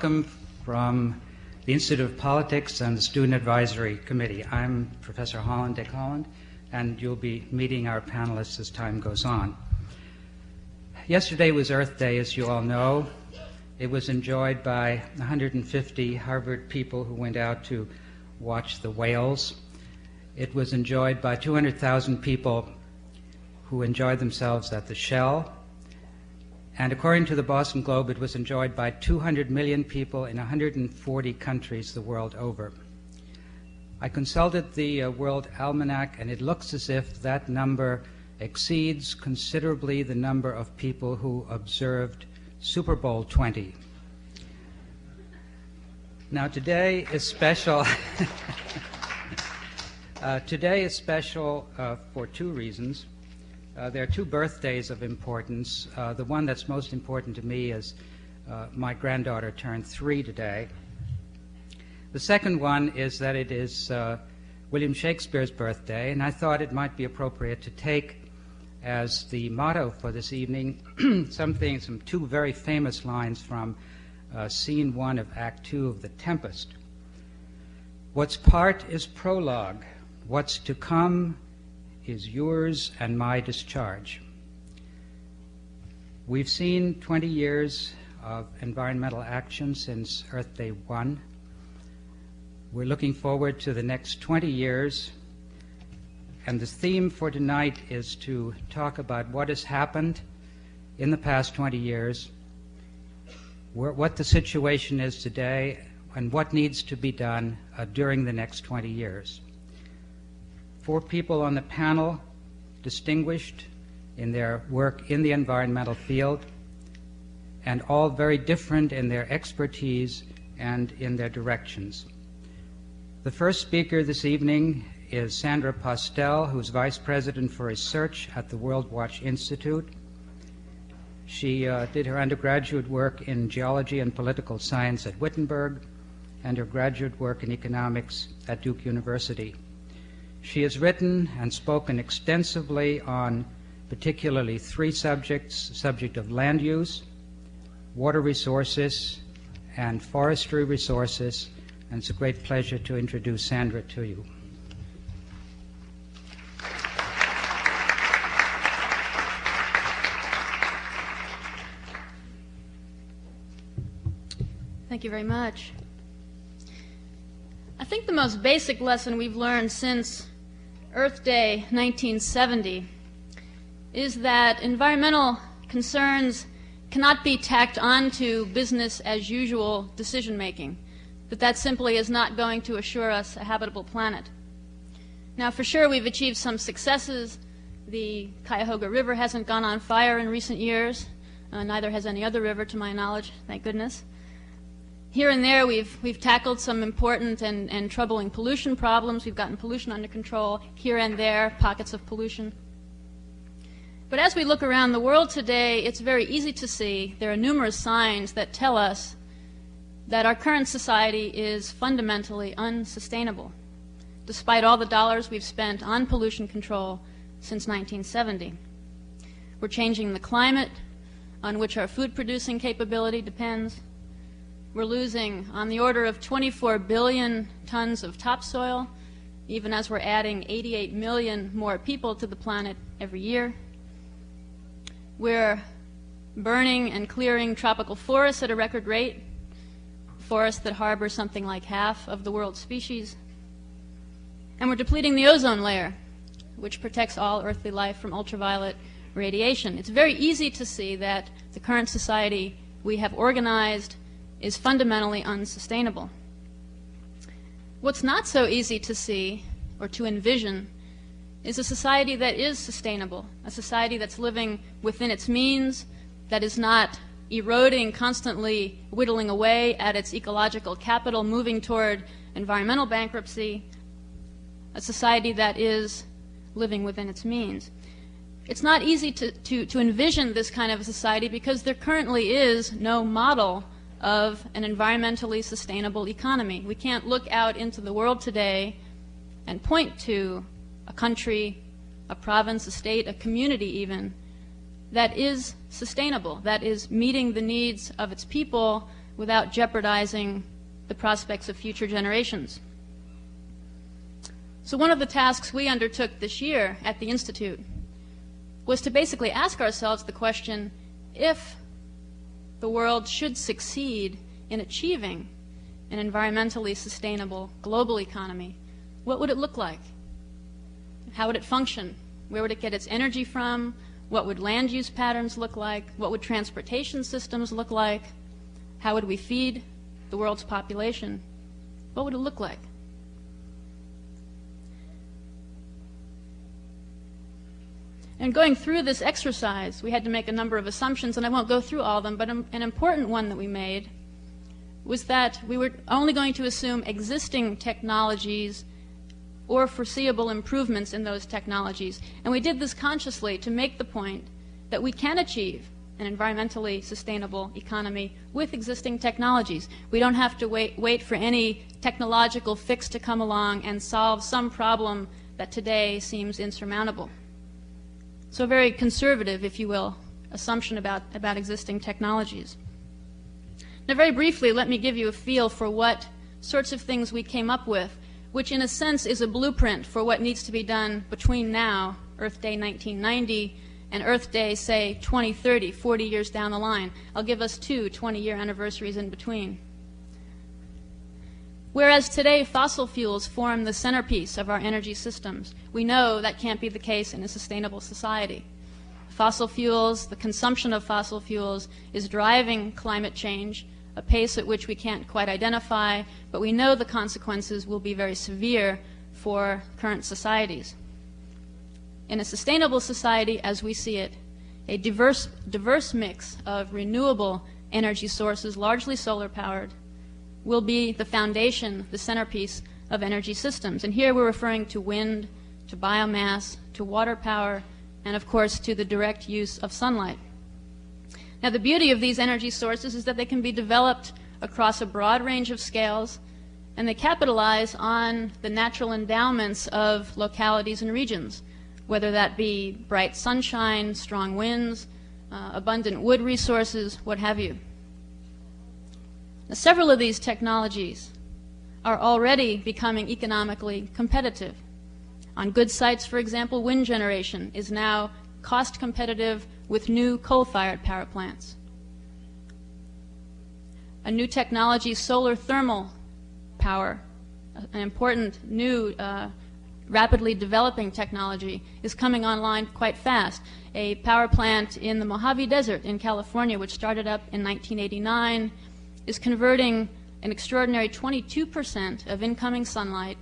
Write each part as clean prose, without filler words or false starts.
Welcome from the Institute of Politics and the Student Advisory Committee. I'm Professor Holland, Dick Holland, and you'll be meeting our panelists as time goes on. Yesterday was Earth Day, as you all know. It was enjoyed by 150 Harvard people who went out to watch the whales. It was enjoyed by 200,000 people who enjoyed themselves at the Shell. And according to the Boston Globe, it was enjoyed by 200 million people in 140 countries the world over. I consulted the World Almanac, and it looks as if that number exceeds considerably the number of people who observed Super Bowl 20. Now, today is special. Today is special for two reasons. There are two birthdays of importance. The one that's most important to me is my granddaughter turned 3 today. The second one is that it is William Shakespeare's birthday, and I thought it might be appropriate to take as the motto for this evening some two very famous lines from Scene 1 of Act 2 of The Tempest. What's part is prologue, what's to come is yours and my discharge. We've seen 20 years of environmental action since Earth Day 1. We're looking forward to the next 20 years, and the theme for tonight is to talk about what has happened in the past 20 years, what the situation is today, and what needs to be done during the next 20 years. 4 people on the panel, distinguished in their work in the environmental field, and all very different in their expertise and in their directions. The first speaker this evening is Sandra Pastel, who's Vice President for Research at the World Watch Institute. She did her undergraduate work in geology and political science at Wittenberg and her graduate work in economics at Duke University. She has written and spoken extensively on particularly 3 subjects: the subject of land use, water resources, and forestry resources, and it's a great pleasure to introduce Sandra to you. Thank you very much. I think the most basic lesson we've learned since Earth Day 1970 is that environmental concerns cannot be tacked onto business as usual decision making, that simply is not going to assure us a habitable planet. Now, for sure, we've achieved some successes. The Cuyahoga River hasn't gone on fire in recent years, neither has any other river to my knowledge, thank goodness. Here and there, we've tackled some important and troubling pollution problems. We've gotten pollution under control. Here and there, pockets of pollution. But as we look around the world today, it's very easy to see there are numerous signs that tell us that our current society is fundamentally unsustainable, despite all the dollars we've spent on pollution control since 1970. We're changing the climate on which our food-producing capability depends. We're losing on the order of 24 billion tons of topsoil, even as we're adding 88 million more people to the planet every year. We're burning and clearing tropical forests at a record rate, forests that harbor something like half of the world's species. And we're depleting the ozone layer, which protects all earthly life from ultraviolet radiation. It's very easy to see that the current society we have organized is fundamentally unsustainable. What's not so easy to see or to envision is a society that is sustainable, a society that's living within its means, that is not eroding, constantly whittling away at its ecological capital, moving toward environmental bankruptcy, a society that is living within its means. It's not easy to envision this kind of a society because there currently is no model of an environmentally sustainable economy. We can't look out into the world today and point to a country, a province, a state, a community even, that is sustainable, that is meeting the needs of its people without jeopardizing the prospects of future generations. So one of the tasks we undertook this year at the Institute was to basically ask ourselves the question, if the world should succeed in achieving an environmentally sustainable global economy, what would it look like? How would it function? Where would it get its energy from? What would land use patterns look like? What would transportation systems look like? How would we feed the world's population? What would it look like? And going through this exercise, we had to make a number of assumptions, and I won't go through all of them, but an important one that we made was that we were only going to assume existing technologies or foreseeable improvements in those technologies. And we did this consciously to make the point that we can achieve an environmentally sustainable economy with existing technologies. We don't have to wait for any technological fix to come along and solve some problem that today seems insurmountable. So a very conservative, if you will, assumption about existing technologies. Now, very briefly, let me give you a feel for what sorts of things we came up with, which in a sense is a blueprint for what needs to be done between now, Earth Day 1990, and Earth Day, say, 2030, 40 years down the line. I'll give us two 20-year anniversaries in between. Whereas today fossil fuels form the centerpiece of our energy systems, we know that can't be the case in a sustainable society. Fossil fuels, the consumption of fossil fuels, is driving climate change, a pace at which we can't quite identify, but we know the consequences will be very severe for current societies. In a sustainable society, as we see it, a diverse mix of renewable energy sources, largely solar-powered, will be the foundation, the centerpiece of energy systems. And here we're referring to wind, to biomass, to water power, and of course to the direct use of sunlight. Now, the beauty of these energy sources is that they can be developed across a broad range of scales, and they capitalize on the natural endowments of localities and regions, whether that be bright sunshine, strong winds, abundant wood resources, what have you. Now, several of these technologies are already becoming economically competitive. On good sites, for example, wind generation is now cost competitive with new coal-fired power plants. A new technology, solar thermal power, an important new rapidly developing technology, is coming online quite fast. A power plant in the Mojave Desert in California, which started up in 1989, is converting an extraordinary 22% of incoming sunlight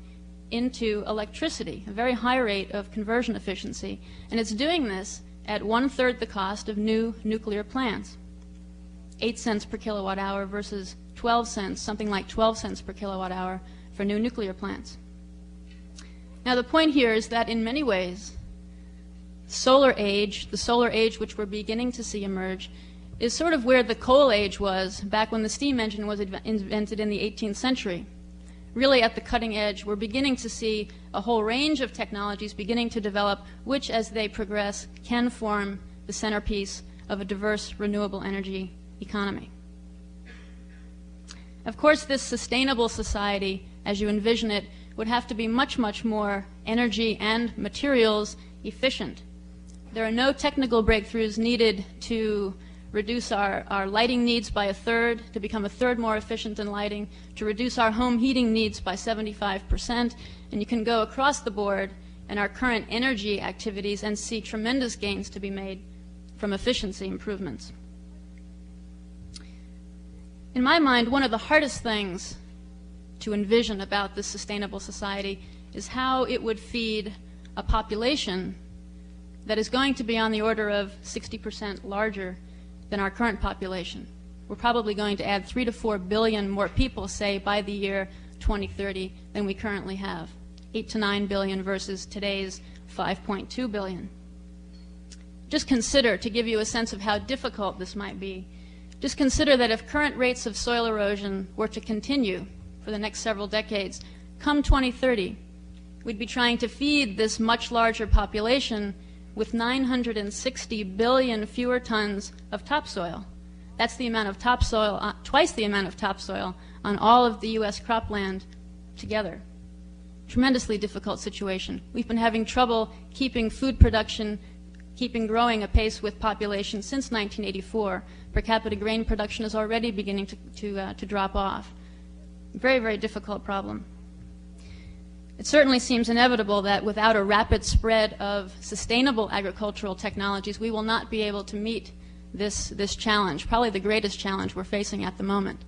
into electricity, a very high rate of conversion efficiency. And it's doing this at 1/3 the cost of new nuclear plants. 8 cents per kilowatt hour versus 12 cents, something like 12 cents per kilowatt hour for new nuclear plants. Now, the point here is that in many ways, the solar age which we're beginning to see emerge, is sort of where the coal age was back when the steam engine was invented in the 18th century. Really at the cutting edge, we're beginning to see a whole range of technologies beginning to develop, which as they progress can form the centerpiece of a diverse renewable energy economy. Of course, this sustainable society, as you envision it, would have to be much, much more energy and materials efficient. There are no technical breakthroughs needed to reduce our lighting needs by 1/3, to become 1/3 more efficient in lighting, to reduce our home heating needs by 75%, and you can go across the board in our current energy activities and see tremendous gains to be made from efficiency improvements. In my mind, one of the hardest things to envision about this sustainable society is how it would feed a population that is going to be on the order of 60% larger than our current population. We're probably going to add 3 to 4 billion more people, say, by the year 2030 than we currently have. 8 to 9 billion versus today's 5.2 billion. Just consider, to give you a sense of how difficult this might be, just consider that if current rates of soil erosion were to continue for the next several decades, come 2030, we'd be trying to feed this much larger population with 960 billion fewer tons of topsoil. That's the amount of topsoil, twice the amount of topsoil on all of the U.S. cropland together. Tremendously difficult situation. We've been having trouble keeping food production, keeping growing apace with population since 1984. Per capita grain production is already beginning to drop off. Very, very difficult problem. It certainly seems inevitable that without a rapid spread of sustainable agricultural technologies, we will not be able to meet this challenge, probably the greatest challenge we're facing at the moment.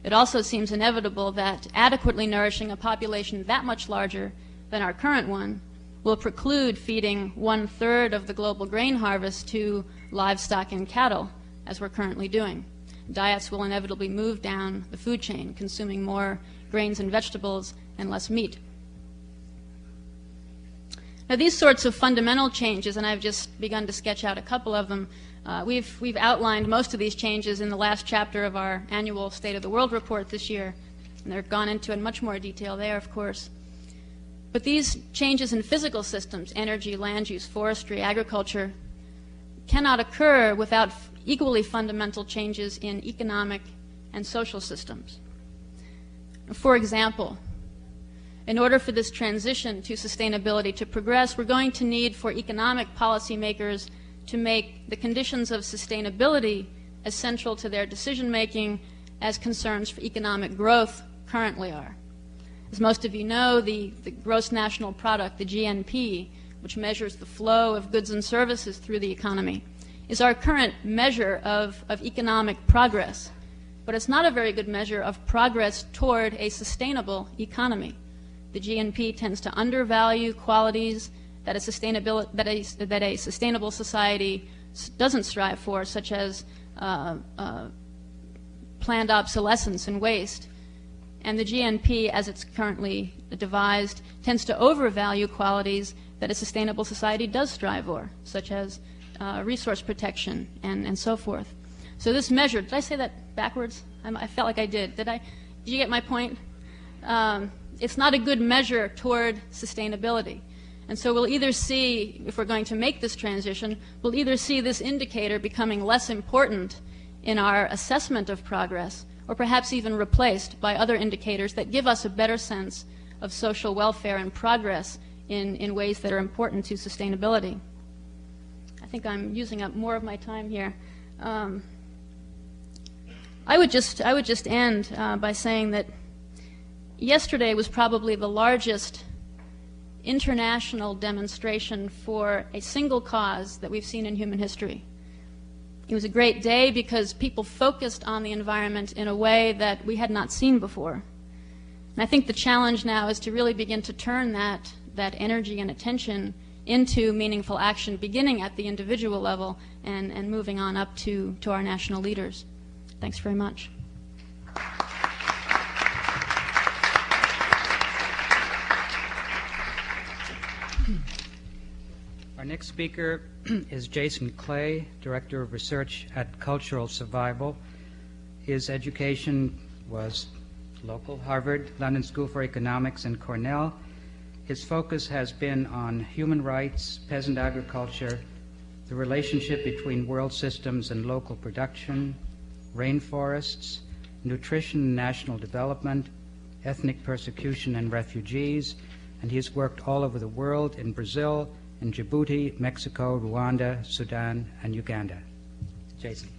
It also seems inevitable that adequately nourishing a population that much larger than our current one will preclude feeding 1/3 of the global grain harvest to livestock and cattle, as we're currently doing. Diets will inevitably move down the food chain, consuming more grains and vegetables and less meat. Now, these sorts of fundamental changes, and I've just begun to sketch out a couple of them, we've outlined most of these changes in the last chapter of our annual State of the World report this year, and they're gone into in much more detail there, of course. But these changes in physical systems, energy, land use, forestry, agriculture, cannot occur without equally fundamental changes in economic and social systems. For example, in order for this transition to sustainability to progress, we're going to need for economic policymakers to make the conditions of sustainability as central to their decision-making as concerns for economic growth currently are. As most of you know, the gross national product, the GNP, which measures the flow of goods and services through the economy, is our current measure of economic progress. But it's not a very good measure of progress toward a sustainable economy. The GNP tends to undervalue qualities that a sustainable society doesn't strive for, such as planned obsolescence and waste. And the GNP, as it's currently devised, tends to overvalue qualities that a sustainable society does strive for, such as resource protection and so forth. So this measure, did I say that backwards? I felt like I did. Did you get my point? It's not a good measure toward sustainability. And so we'll either see, if we're going to make this transition, we'll either see this indicator becoming less important in our assessment of progress, or perhaps even replaced by other indicators that give us a better sense of social welfare and progress in ways that are important to sustainability. I think I'm using up more of my time here. I would just end by saying that yesterday was probably the largest international demonstration for a single cause that we've seen in human history. It was a great day because people focused on the environment in a way that we had not seen before. And I think the challenge now is to really begin to turn that energy and attention into meaningful action, beginning at the individual level and moving on up to our national leaders. Thanks very much. Our next speaker is Jason Clay, Director of Research at Cultural Survival. His education was local, Harvard, London School for Economics, and Cornell. His focus has been on human rights, peasant agriculture, the relationship between world systems and local production, rainforests, nutrition and national development, ethnic persecution and refugees, and he has worked all over the world in Brazil, in Djibouti, Mexico, Rwanda, Sudan, and Uganda. Jason.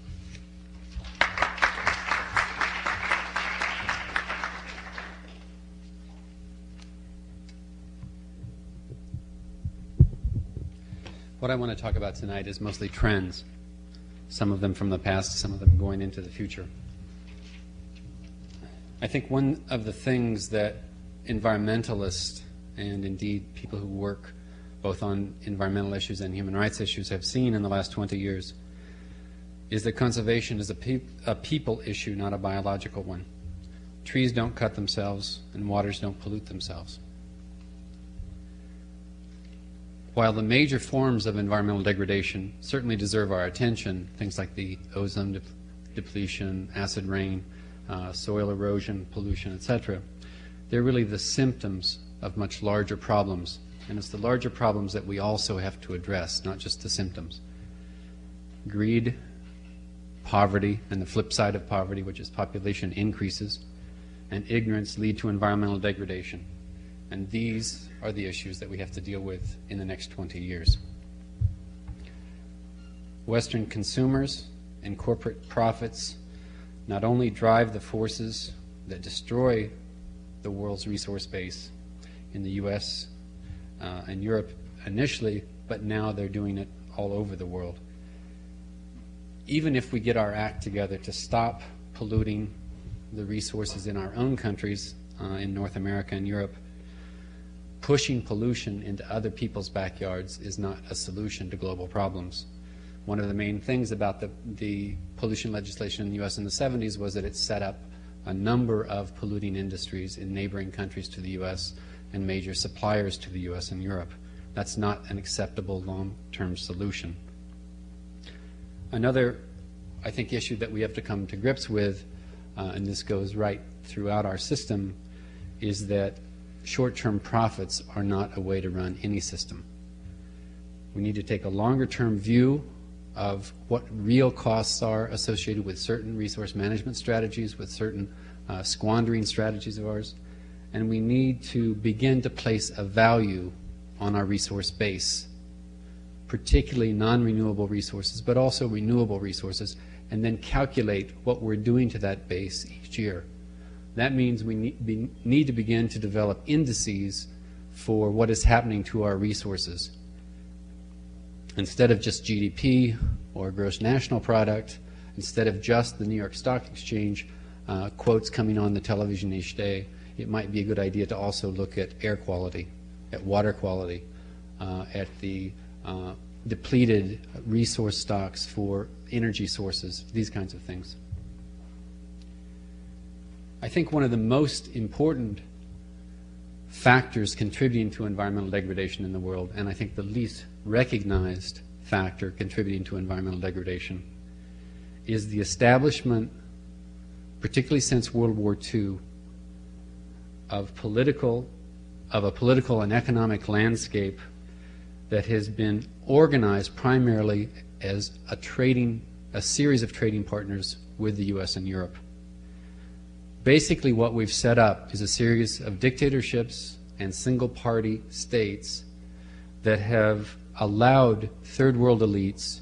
What I want to talk about tonight is mostly trends, some of them from the past, some of them going into the future. I think one of the things that environmentalists and indeed people who work both on environmental issues and human rights issues have seen in the last 20 years is that conservation is a people issue, not a biological one. Trees don't cut themselves and waters don't pollute themselves. While the major forms of environmental degradation certainly deserve our attention, things like the ozone depletion, acid rain, soil erosion, pollution, etc., they're really the symptoms of much larger problems. And it's the larger problems that we also have to address, not just the symptoms. Greed, poverty, and the flip side of poverty, which is population increases, and ignorance lead to environmental degradation. And these are the issues that we have to deal with in the next 20 years. Western consumers and corporate profits not only drive the forces that destroy the world's resource base in the US and Europe initially, but now they're doing it all over the world. Even if we get our act together to stop polluting the resources in our own countries, in North America and Europe, pushing pollution into other people's backyards is not a solution to global problems. One of the main things about the pollution legislation in the US in the 70s was that it set up a number of polluting industries in neighboring countries to the US and major suppliers to the US and Europe. That's not an acceptable long-term solution. Another, I think, issue that we have to come to grips with, and this goes right throughout our system, is that short-term profits are not a way to run any system. We need to take a longer-term view of what real costs are associated with certain resource management strategies, with certain squandering strategies of ours, and we need to begin to place a value on our resource base, particularly non-renewable resources, but also renewable resources, and then calculate what we're doing to that base each year. That means we need to begin to develop indices for what is happening to our resources. Instead of just GDP or gross national product, instead of just the New York Stock Exchange quotes coming on the television each day, it might be a good idea to also look at air quality, at water quality, at the depleted resource stocks for energy sources, these kinds of things. I think one of the most important factors contributing to environmental degradation in the world, and I think the least recognized factor contributing to environmental degradation, is the establishment, particularly since World War II, of a political and economic landscape that has been organized primarily as a series of trading partners with the US and Europe. Basically, what we've set up is a series of dictatorships and single-party states that have allowed third world elites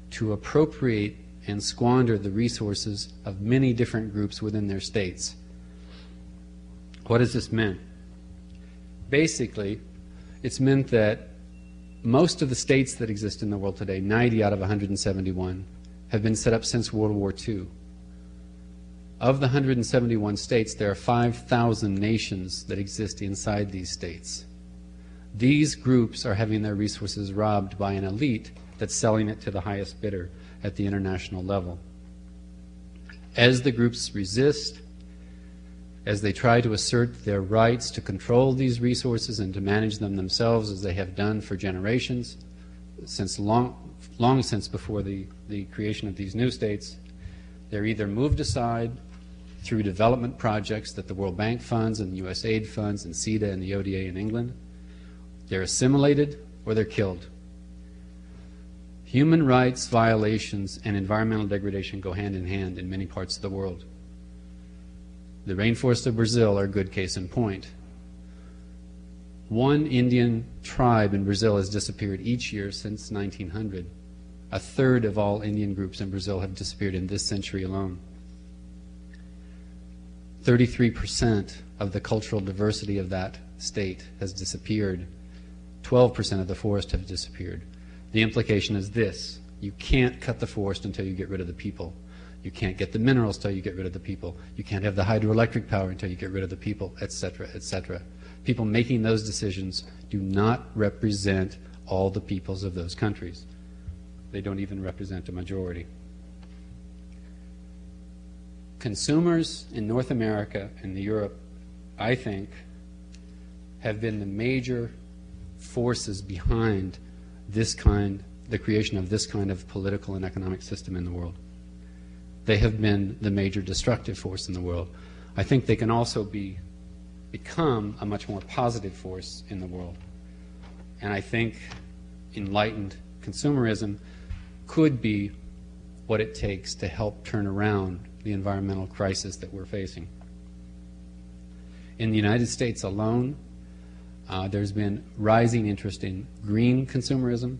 to appropriate and squander the resources of many different groups within their states. What has this meant? Basically, it's meant that most of the states that exist in the world today, 90 out of 171, have been set up since World War II. Of the 171 states, there are 5,000 nations that exist inside these states. These groups are having their resources robbed by an elite that's selling it to the highest bidder at the international level. As the groups resist, as they try to assert their rights to control these resources and to manage them themselves, as they have done for generations, since long since before the creation of these new states, they're either moved aside through development projects that the World Bank funds and the USAID funds and CEDA and the ODA in England. They're assimilated or they're killed. Human rights violations and environmental degradation go hand in hand in many parts of the world. The Rainforests of Brazil are a good case in point. One Indian tribe in Brazil has disappeared each year since 1900. A third of all Indian groups in Brazil have disappeared in this century alone. 33% of the cultural diversity of that state has disappeared. 12% of the forest have disappeared. The implication is this: you can't cut the forest until you get rid of the people. You can't get the minerals until you get rid of the people. You can't have the hydroelectric power until you get rid of the people, etc., etc. People making those decisions do not represent all the peoples of those countries. They don't even represent a majority. Consumers in North America and Europe, I think, have been the major forces behind the creation of this kind of political and economic system in the world. They have been the major destructive force in the world. I think they can also become a much more positive force in the world. And I think enlightened consumerism could be what it takes to help turn around the environmental crisis that we're facing. In the United States alone, there's been rising interest in green consumerism.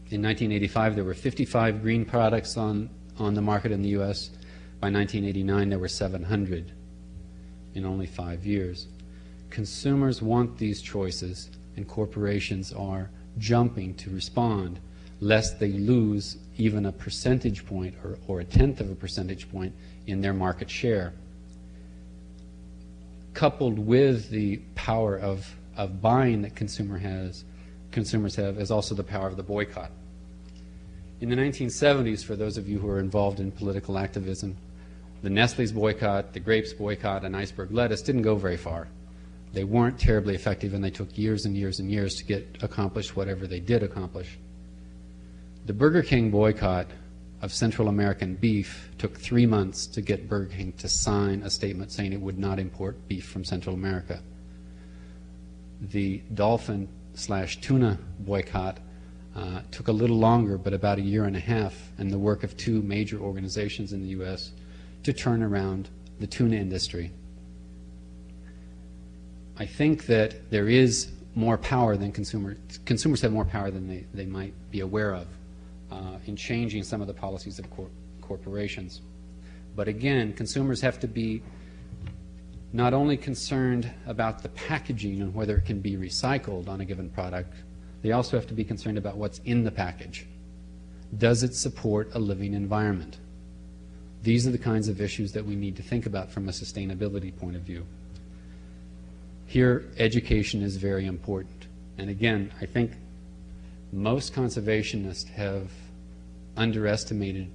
In 1985, there were 55 green products on the market in the U.S. By 1989, there were 700 in only 5 years. Consumers want these choices, and corporations are jumping to respond, lest they lose even a percentage point or a tenth of a percentage point in their market share. Coupled with the power of buying that consumers have is also the power of the boycott. In the 1970s, for those of you who are involved in political activism, the Nestle's boycott, the grapes boycott, and iceberg lettuce didn't go very far. They weren't terribly effective, and they took years and years and years to get accomplished whatever they did accomplish. The Burger King boycott of Central American beef took 3 months to get Burger King to sign a statement saying it would not import beef from Central America. The dolphin/tuna boycott took a little longer, but about a year and a half, and the work of 2 major organizations in the U.S. to turn around the tuna industry. I think that there is more power than consumers have more power than they might be aware of in changing some of the policies of corporations. But again, consumers have to be not only concerned about the packaging and whether it can be recycled on a given product, they also have to be concerned about what's in the package. Does it support a living environment? These are the kinds of issues that we need to think about from a sustainability point of view. Here, education is very important. And again, I think most conservationists have underestimated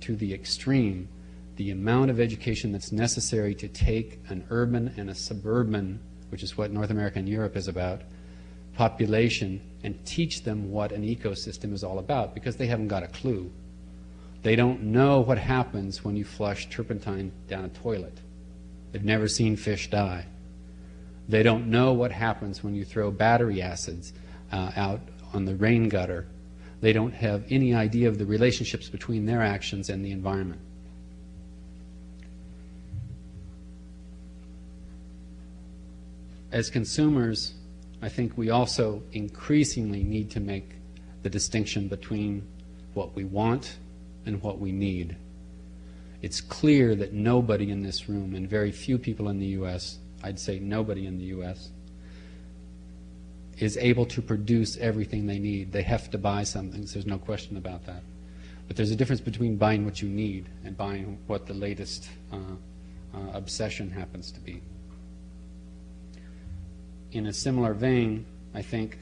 to the extreme the amount of education that's necessary to take an urban and a suburban, which is what North America and Europe is about, population and teach them what an ecosystem is all about, because they haven't got a clue. They don't know what happens when you flush turpentine down a toilet. They've never seen fish die. They don't know what happens when you throw battery acids out on the rain gutter. They don't have any idea of the relationships between their actions and the environment. As consumers, I think we also increasingly need to make the distinction between what we want and what we need. It's clear that nobody in this room, and very few people in the U.S., I'd say nobody in the U.S., is able to produce everything they need. They have to buy something, so there's no question about that. But there's a difference between buying what you need and buying what the latest obsession happens to be. In a similar vein, I think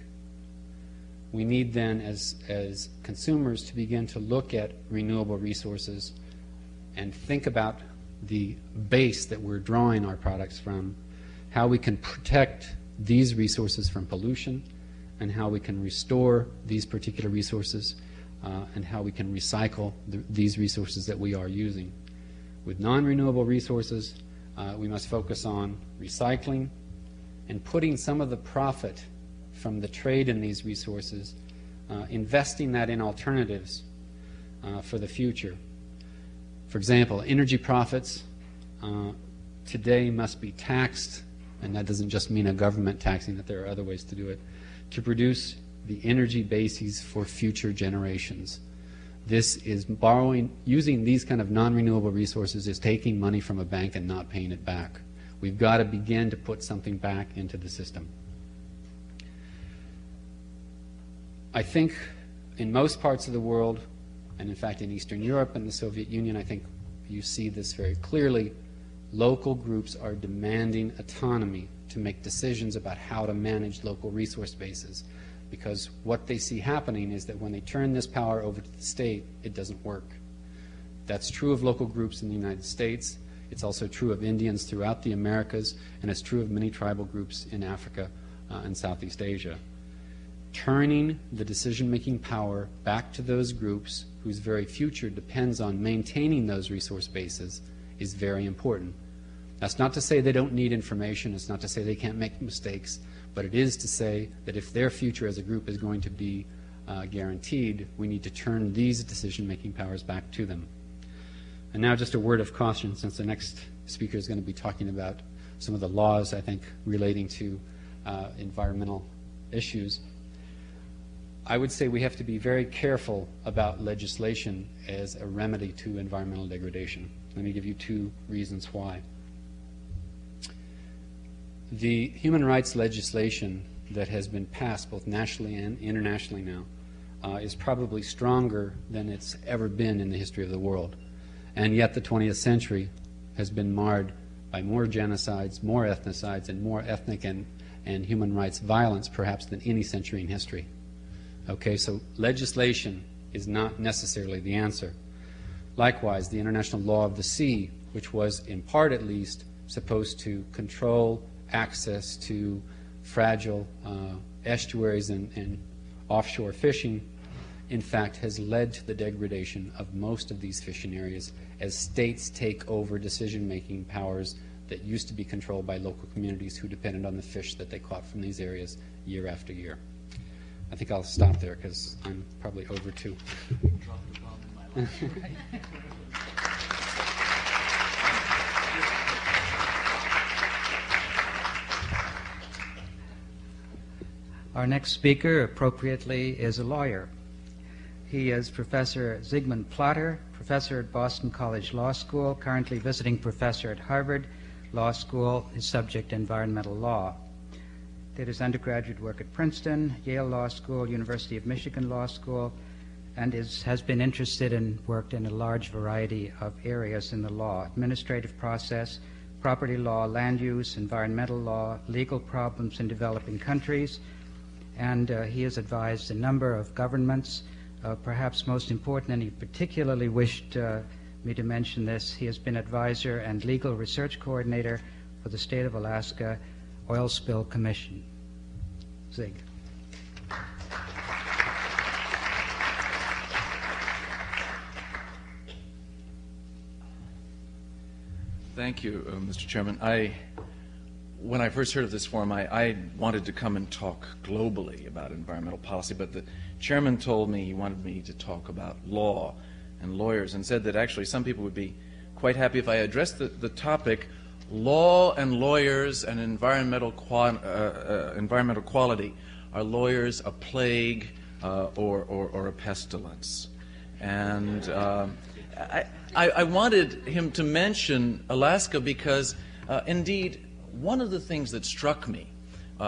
we need then, as consumers, to begin to look at renewable resources and think about the base that we're drawing our products from, how we can protect these resources from pollution, and how we can restore these particular resources, and how we can recycle these resources that we are using. With non-renewable resources, we must focus on recycling and putting some of the profit from the trade in these resources, investing that in alternatives for the future. For example, energy profits today must be taxed, and that doesn't just mean a government taxing it, there are other ways to do it, to produce the energy bases for future generations. This is using these kind of non-renewable resources is taking money from a bank and not paying it back. We've got to begin to put something back into the system. I think in most parts of the world, and in fact in Eastern Europe and the Soviet Union, I think you see this very clearly, local groups are demanding autonomy to make decisions about how to manage local resource bases, because what they see happening is that when they turn this power over to the state, it doesn't work. That's true of local groups in the United States. It's also true of Indians throughout the Americas, and it's true of many tribal groups in Africa and Southeast Asia. Turning the decision-making power back to those groups whose very future depends on maintaining those resource bases is very important. That's not to say they don't need information. It's not to say they can't make mistakes. But it is to say that if their future as a group is going to be guaranteed, we need to turn these decision-making powers back to them. And now just a word of caution, since the next speaker is going to be talking about some of the laws, I think, relating to environmental issues. I would say we have to be very careful about legislation as a remedy to environmental degradation. Let me give you two reasons why. The human rights legislation that has been passed both nationally and internationally now is probably stronger than it's ever been in the history of the world. And yet the 20th century has been marred by more genocides, more ethnicides, and more ethnic and human rights violence perhaps than any century in history. Okay, so legislation is not necessarily the answer. Likewise, the International Law of the Sea, which was in part at least supposed to control access to fragile estuaries and offshore fishing, in fact, has led to the degradation of most of these fishing areas as states take over decision-making powers that used to be controlled by local communities who depended on the fish that they caught from these areas year after year. I think I'll stop there because I'm probably over too. Dropped the bomb in my life. Our next speaker, appropriately, is a lawyer. He is Professor Zygmunt Platter, professor at Boston College Law School, currently visiting professor at Harvard Law School, his subject environmental law. Did his undergraduate work at Princeton, Yale Law School, University of Michigan Law School, and has been interested and worked in a large variety of areas in the law: administrative process, property law, land use, environmental law, legal problems in developing countries, and he has advised a number of governments. Perhaps most important, and he particularly wished me to mention this, he has been advisor and legal research coordinator for the State of Alaska Oil Spill Commission. Zig. Thank you, Mr. Chairman. When I first heard of this forum, I wanted to come and talk globally about environmental policy, but the chairman told me he wanted me to talk about law and lawyers, and said that actually some people would be quite happy if I addressed the topic, law and lawyers and environmental quality. Are lawyers a plague or a pestilence? And I wanted him to mention Alaska because, indeed, one of the things that struck me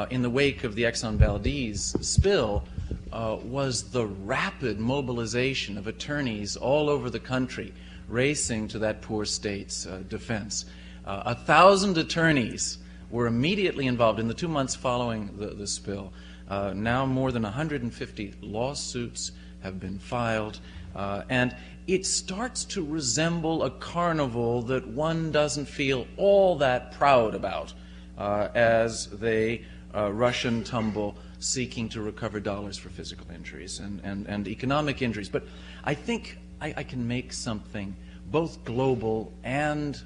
in the wake of the Exxon Valdez spill was the rapid mobilization of attorneys all over the country racing to that poor state's defense. 1,000 attorneys were immediately involved in the 2 months following the spill. Now more than 150 lawsuits have been filed, and it starts to resemble a carnival that one doesn't feel all that proud about as they rush and tumble seeking to recover dollars for physical injuries and economic injuries. But I think I can make something both global and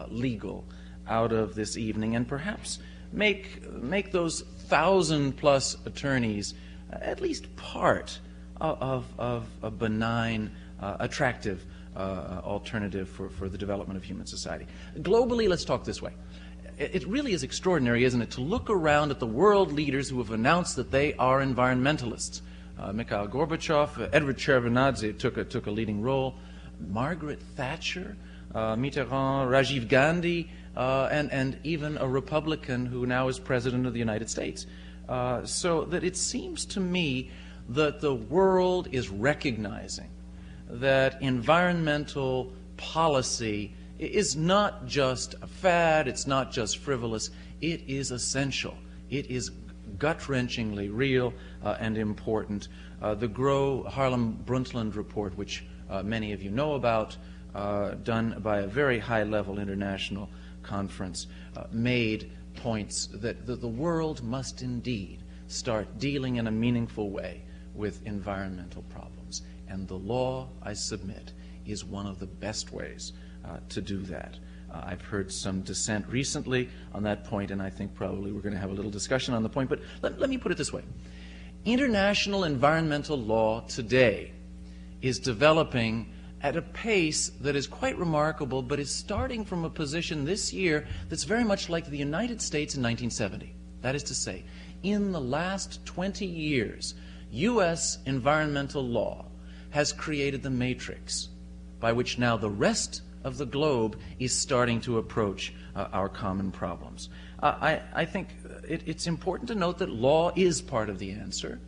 legal out of this evening, and perhaps make those 1,000+ attorneys at least part of a benign, attractive alternative for the development of human society. Globally, let's talk this way. It really is extraordinary, isn't it, to look around at the world leaders who have announced that they are environmentalists. Mikhail Gorbachev, Edward Shevardnadze took a leading role, Margaret Thatcher, Mitterrand, Rajiv Gandhi, and even a Republican who now is President of the United States. So that it seems to me that the world is recognizing that environmental policy is not just a fad, it's not just frivolous, it is essential. It is gut-wrenchingly real and important. The Gro-Harlem-Brundtland report, which many of you know about, done by a very high-level international conference, made points that the world must indeed start dealing in a meaningful way with environmental problems. And the law, I submit, is one of the best ways to do that. I've heard some dissent recently on that point, and I think probably we're going to have a little discussion on the point. But let me put it this way. International environmental law today is developing at a pace that is quite remarkable, but is starting from a position this year that's very much like the United States in 1970. That is to say, in the last 20 years, U.S. environmental law has created the matrix by which now the rest of the globe is starting to approach our common problems. I think it's important to note that law is part of the answer,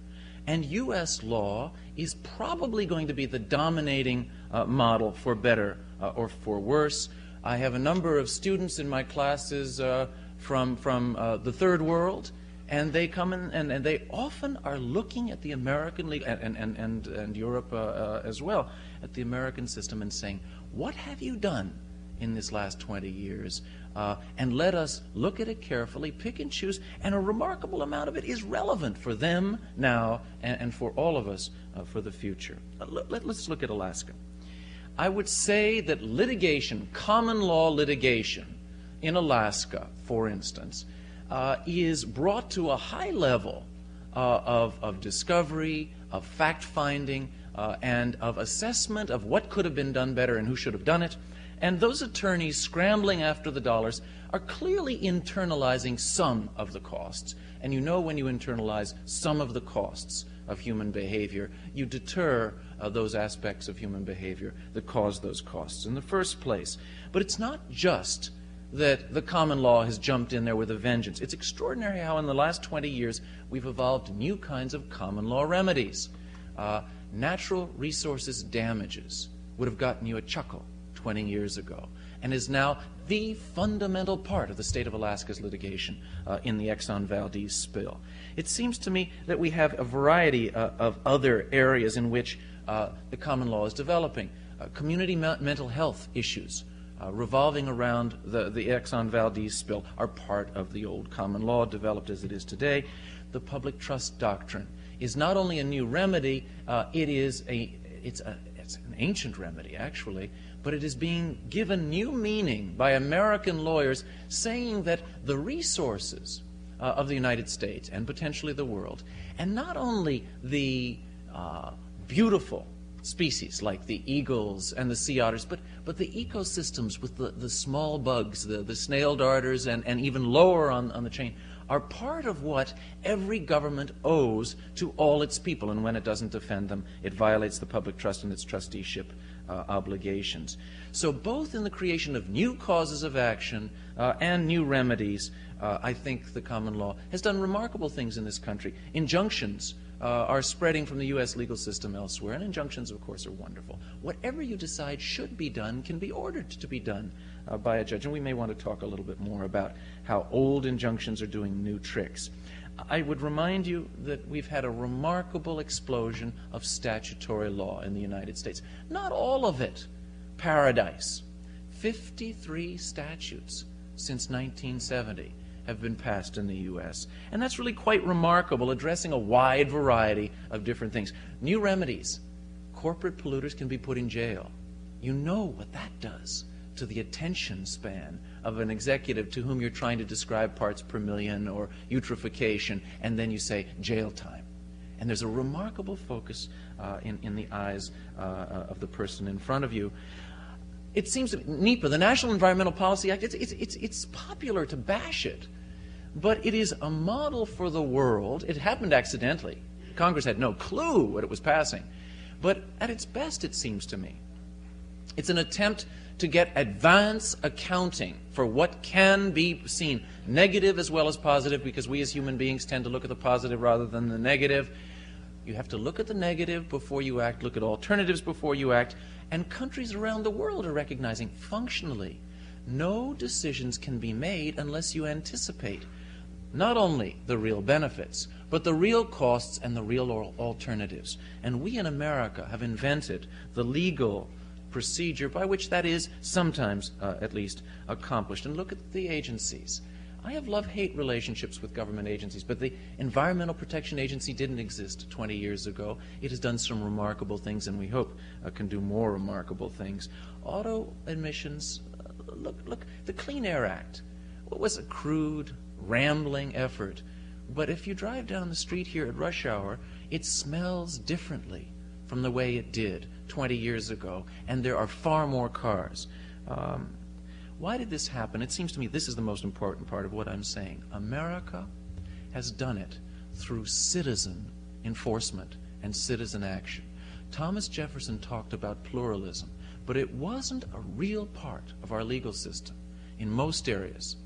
and U.S. law is probably going to be the dominating model for better or for worse. I have a number of students in my classes from the third world, and they come in and they often are looking at the American legal and Europe as well, at the American system and saying, what have you done in this last 20 years? And let us look at it carefully, pick and choose, and a remarkable amount of it is relevant for them now and for all of us for the future. Let's look at Alaska. I would say that litigation, common law litigation in Alaska, for instance, is brought to a high level of discovery, of fact-finding, and of assessment of what could have been done better and who should have done it. And those attorneys scrambling after the dollars are clearly internalizing some of the costs. And you know, when you internalize some of the costs of human behavior, you deter those aspects of human behavior that cause those costs in the first place. But it's not just that the common law has jumped in there with a vengeance. It's extraordinary how in the last 20 years we've evolved new kinds of common law remedies. Natural resources damages would have gotten you a chuckle 20 years ago, and is now the fundamental part of the state of Alaska's litigation in the Exxon Valdez spill. It seems to me that we have a variety of other areas in which the common law is developing. Community mental health issues revolving around the Exxon Valdez spill are part of the old common law developed as it is today. The public trust doctrine is not only a new remedy, it's an ancient remedy actually, but it is being given new meaning by American lawyers, saying that the resources of the United States and potentially the world, and not only the beautiful species like the eagles and the sea otters, but the ecosystems with the small bugs, the snail darters, and even lower on the chain, are part of what every government owes to all its people, and when it doesn't defend them, it violates the public trust and its trusteeship obligations. So both in the creation of new causes of action and new remedies, I think the common law has done remarkable things in this country. Injunctions are spreading from the U.S. legal system elsewhere, and injunctions, of course, are wonderful. Whatever you decide should be done can be ordered to be done by a judge, and we may want to talk a little bit more about how old injunctions are doing new tricks. I would remind you that we've had a remarkable explosion of statutory law in the United States. Not all of it paradise. 53 statutes since 1970 have been passed in the U.S. And that's really quite remarkable, addressing a wide variety of different things. New remedies. Corporate polluters can be put in jail. You know what that does to the attention span of an executive to whom you're trying to describe parts per million or eutrophication, and then you say jail time. And there's a remarkable focus in the eyes of the person in front of you. It seems that NEPA, the National Environmental Policy Act, it's popular to bash it, but it is a model for the world. It happened accidentally. Congress had no clue what it was passing. But at its best, it seems to me, it's an attempt to get advance accounting for what can be seen, negative as well as positive, because we as human beings tend to look at the positive rather than the negative. You have to look at the negative before you act, look at alternatives before you act, and countries around the world are recognizing functionally no decisions can be made unless you anticipate not only the real benefits, but the real costs and the real alternatives. And we in America have invented the legal procedure by which that is sometimes, at least, accomplished. And look at the agencies. I have love-hate relationships with government agencies, but the Environmental Protection Agency didn't exist 20 years ago. It has done some remarkable things, and we hope can do more remarkable things. Auto emissions, look, the Clean Air Act. What was a crude, rambling effort But if you drive down the street here at rush hour, it smells differently from the way it did 20 years ago, and there are far more cars. Why did this happen? It seems to me this is the most important part of what I'm saying. America has done it through citizen enforcement and citizen action. Thomas Jefferson talked about pluralism, but it wasn't a real part of our legal system in most areas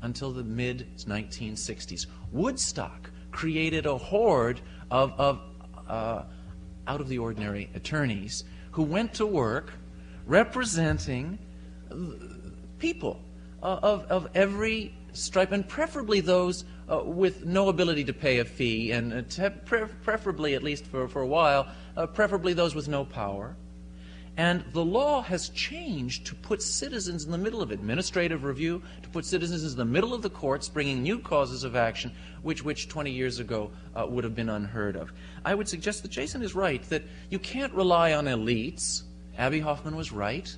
until the mid-1960s. Woodstock created a horde of out-of-the-ordinary attorneys who went to work representing people of every stripe, and preferably those with no ability to pay a fee, and preferably, at least for a while, preferably those with no power. And the law has changed to put citizens in the middle of administrative review, to put citizens in the middle of the courts, bringing new causes of action, which 20 years ago would have been unheard of. I would suggest that Jason is right, that you can't rely on elites. Abby Hoffman was right.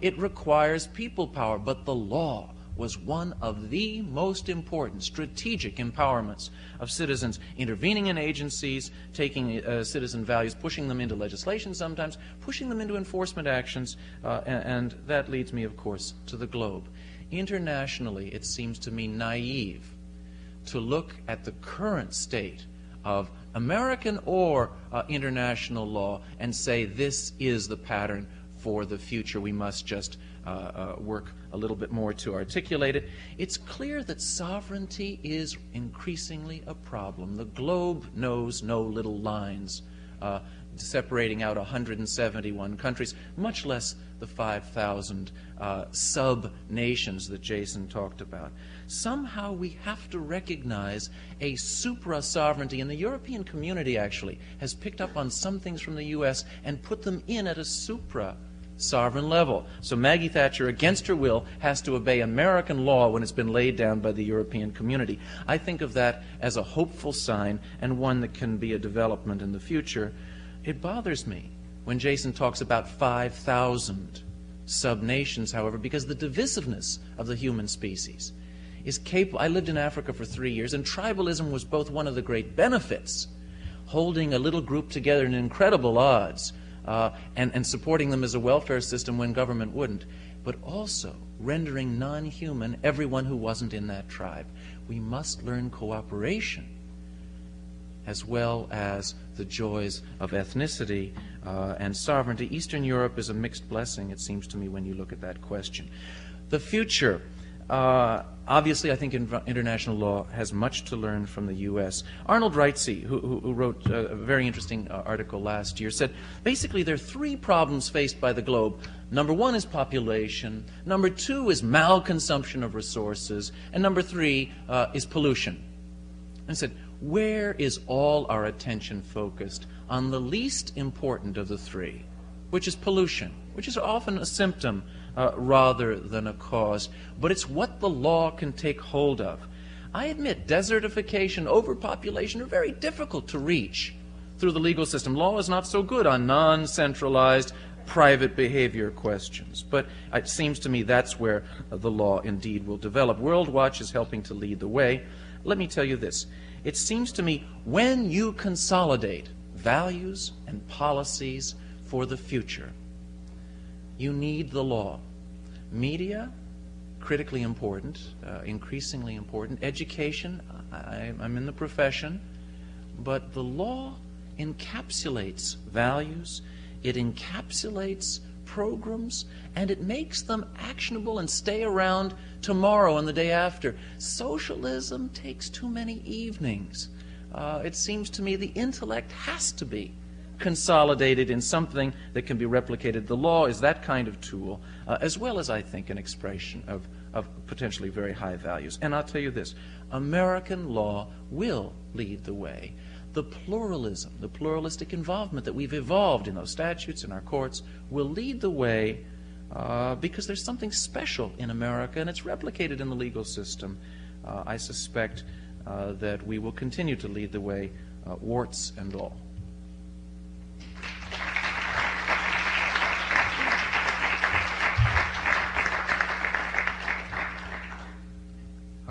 It requires people power, but the law was one of the most important strategic empowerments of citizens, intervening in agencies, taking citizen values, pushing them into legislation sometimes, pushing them into enforcement actions, and that leads me, of course, to the globe. Internationally, it seems to me naive to look at the current state of American or international law and say this is the pattern for the future. We must just work a little bit more to articulate it. It's clear that sovereignty is increasingly a problem. The globe knows no little lines separating out 171 countries, much less the 5,000 sub-nations that Jason talked about. Somehow we have to recognize a supra-sovereignty, and the European community actually has picked up on some things from the U.S. and put them in at a supra-sovereign level. So Maggie Thatcher, against her will, has to obey American law when it's been laid down by the European community. I think of that as a hopeful sign and one that can be a development in the future. It bothers me when Jason talks about 5,000 sub-nations, however, because the divisiveness of the human species is capable. I lived in Africa for 3 years, and tribalism was both one of the great benefits, holding a little group together in incredible odds, and supporting them as a welfare system when government wouldn't, but also rendering non-human everyone who wasn't in that tribe. We must learn cooperation as well as the joys of ethnicity and sovereignty. Eastern Europe is a mixed blessing, it seems to me, when you look at that question. The future. Obviously, I think international law has much to learn from the U.S. Arnold Reitze, who wrote a very interesting article last year, said basically there are three problems faced by the globe. Number one is population. Number two is malconsumption of resources. And number three is pollution. And said, where is all our attention focused? On the least important of the three, which is pollution, which is often a symptom rather than a cause, but it's what the law can take hold of. I admit desertification, overpopulation are very difficult to reach through the legal system. Law is not so good on non-centralized private behavior questions, but it seems to me that's where the law indeed will develop. World Watch is helping to lead the way. Let me tell you this. It seems to me when you consolidate values and policies for the future, you need the law. Media, critically important, increasingly important. Education, I'm in the profession, but the law encapsulates values, it encapsulates programs, and it makes them actionable and stay around tomorrow and the day after. Socialism takes too many evenings. It seems to me the intellect has to be consolidated in something that can be replicated. The law is that kind of tool, as well as, I think, an expression of potentially very high values. And I'll tell you this, American law will lead the way. The pluralism, the pluralistic involvement that we've evolved in those statutes, in our courts, will lead the way because there's something special in America, and it's replicated in the legal system. I suspect that we will continue to lead the way, warts and all.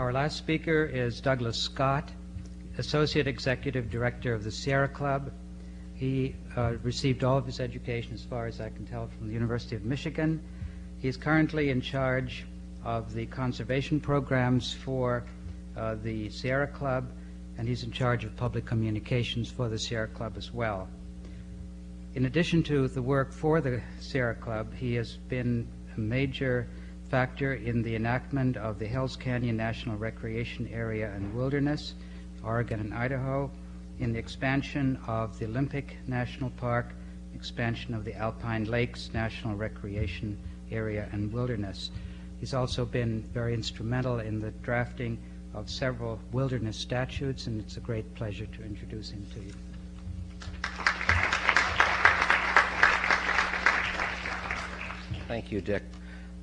Our last speaker is Douglas Scott, Associate Executive Director of the Sierra Club. He received all of his education, as far as I can tell, from the University of Michigan. He is currently in charge of the conservation programs for the Sierra Club, and he's in charge of public communications for the Sierra Club as well. In addition to the work for the Sierra Club, he has been a major factor in the enactment of the Hells Canyon National Recreation Area and Wilderness, Oregon and Idaho, in the expansion of the Olympic National Park, expansion of the Alpine Lakes National Recreation Area and Wilderness. He's also been very instrumental in the drafting of several wilderness statutes, and it's a great pleasure to introduce him to you. Thank you, Dick.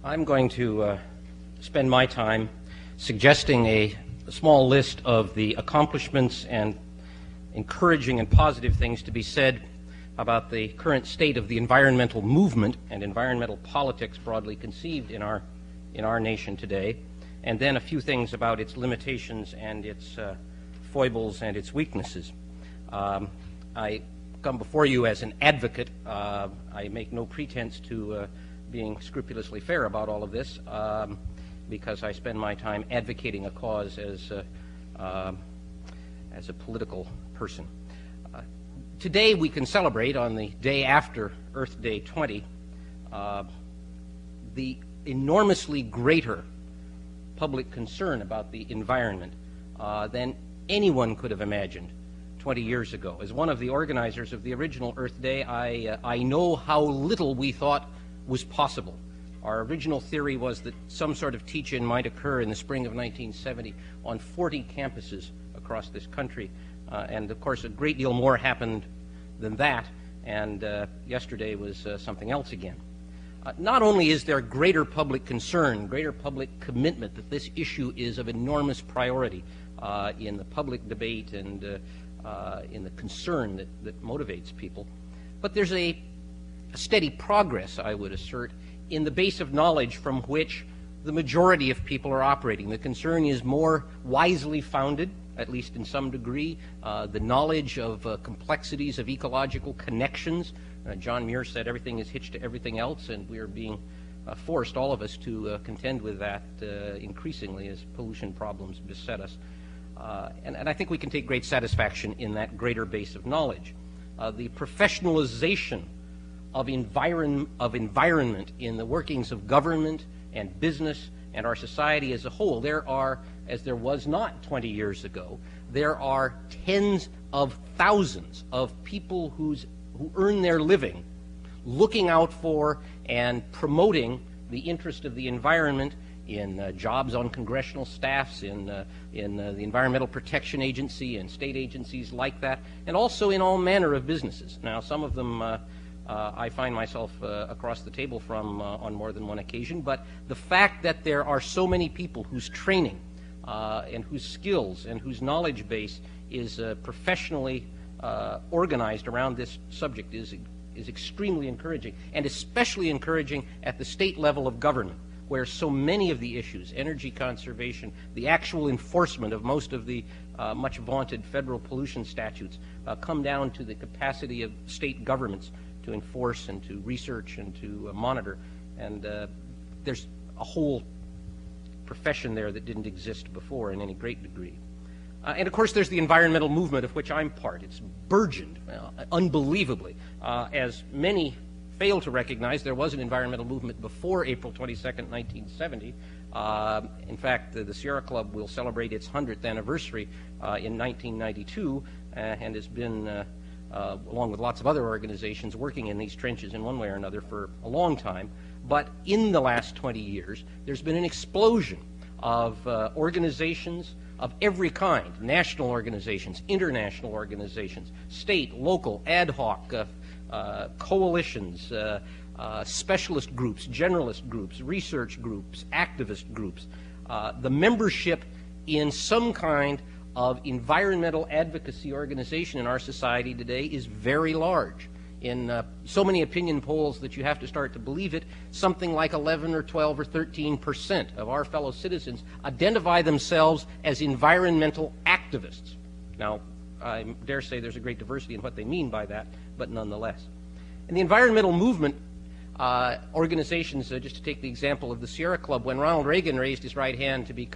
I'm going to spend my time suggesting a small list of the accomplishments and encouraging and positive things to be said about the current state of the environmental movement and environmental politics broadly conceived in our nation today, and then a few things about its limitations and its foibles and its weaknesses. I come before you as an advocate. I make no pretense to being scrupulously fair about all of this, because I spend my time advocating a cause as a political person. Today we can celebrate, on the day after Earth Day 20, the enormously greater public concern about the environment than anyone could have imagined 20 years ago. As one of the organizers of the original Earth Day, I know how little we thought was possible. Our original theory was that some sort of teach-in might occur in the spring of 1970 on 40 campuses across this country. And of course, a great deal more happened than that, and yesterday was something else again. Not only is there greater public concern, greater public commitment that this issue is of enormous priority in the public debate and in the concern that motivates people, but there's a steady progress, I would assert, in the base of knowledge from which the majority of people are operating. The concern is more wisely founded, at least in some degree. The knowledge of complexities of ecological connections. John Muir said everything is hitched to everything else, and we are being forced, all of us, to contend with that increasingly as pollution problems beset us. And I think we can take great satisfaction in that greater base of knowledge. The professionalization of environment in the workings of government and business and our society as a whole. There are, as there was not 20 years ago, there are tens of thousands of people who earn their living looking out for and promoting the interest of the environment in jobs on congressional staffs, in the Environmental Protection Agency and state agencies like that, and also in all manner of businesses. Now, some of them I find myself across the table from on more than one occasion, but the fact that there are so many people whose training and whose skills and whose knowledge base is professionally organized around this subject is extremely encouraging, and especially encouraging at the state level of government, where so many of the issues, energy conservation, the actual enforcement of most of the much vaunted federal pollution statutes, come down to the capacity of state governments to enforce and to research and to monitor. And there's a whole profession there that didn't exist before in any great degree. And of course, there's the environmental movement of which I'm part. It's burgeoned unbelievably. As many fail to recognize, there was an environmental movement before April 22nd, 1970. In fact, the Sierra Club will celebrate its 100th anniversary in 1992 and has been, along with lots of other organizations, working in these trenches in one way or another for a long time. But in the last 20 years, there's been an explosion of organizations of every kind, national organizations, international organizations, state, local, ad hoc, coalitions, specialist groups, generalist groups, research groups, activist groups. The membership in some kind of environmental advocacy organization in our society today is very large. in so many opinion polls that you have to start to believe it, something like 11 or 12 or 13% of our fellow citizens identify themselves as environmental activists. Now, I dare say there's a great diversity in what they mean by that, but nonetheless. In the environmental movement, organizations, just to take the example of the Sierra Club, when Ronald Reagan raised his right hand to be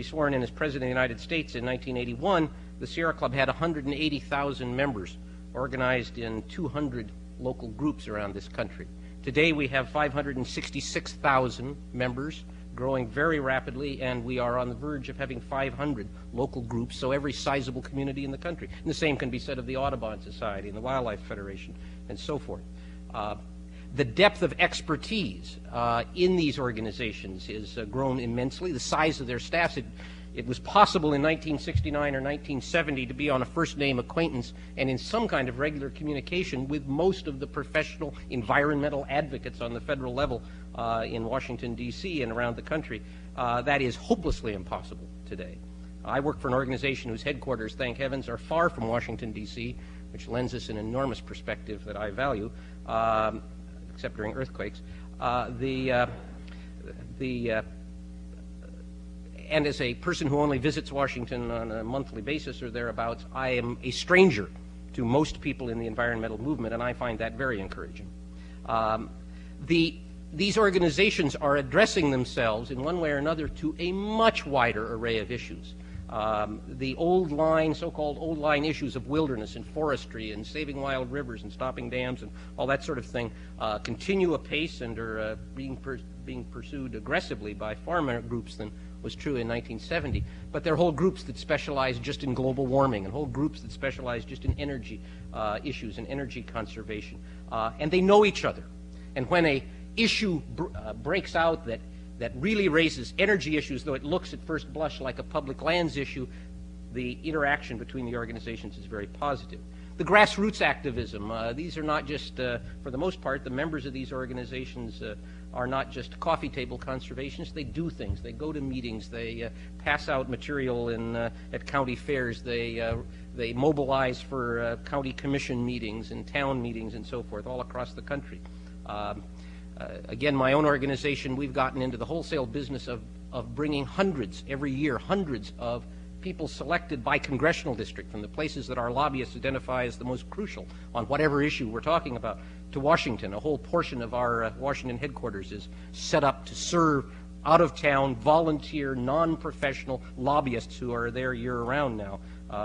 sworn in as President of the United States in 1981, the Sierra Club had 180,000 members organized in 200 local groups around this country. Today we have 566,000 members, growing very rapidly, and we are on the verge of having 500 local groups, so every sizable community in the country. And the same can be said of the Audubon Society and the Wildlife Federation and so forth. The depth of expertise in these organizations has grown immensely. The size of their staffs, it was possible in 1969 or 1970 to be on a first-name acquaintance and in some kind of regular communication with most of the professional environmental advocates on the federal level in Washington, D.C. and around the country. That is hopelessly impossible today. I work for an organization whose headquarters, thank heavens, are far from Washington, D.C., which lends us an enormous perspective that I value, except during earthquakes. And as a person who only visits Washington on a monthly basis or thereabouts, I am a stranger to most people in the environmental movement, and I find that very encouraging. These organizations are addressing themselves in one way or another to a much wider array of issues. The so-called old line issues of wilderness and forestry and saving wild rivers and stopping dams and all that sort of thing continue apace and are being pursued aggressively by far more groups than was true in 1970. But there are whole groups that specialize just in global warming and whole groups that specialize just in energy issues and energy conservation. And they know each other. And when a issue breaks out that really raises energy issues, though it looks at first blush like a public lands issue, the interaction between the organizations is very positive. The grassroots activism, these are not just, for the most part, the members of these organizations are not just coffee table conservationists. They do things. They go to meetings. They pass out material at county fairs. They mobilize for county commission meetings and town meetings and so forth all across the country. Again, my own organization, we've gotten into the wholesale business of bringing every year, hundreds of people selected by congressional district from the places that our lobbyists identify as the most crucial on whatever issue we're talking about to Washington. A whole portion of our Washington headquarters is set up to serve out-of-town, volunteer, non-professional lobbyists who are there year-round now.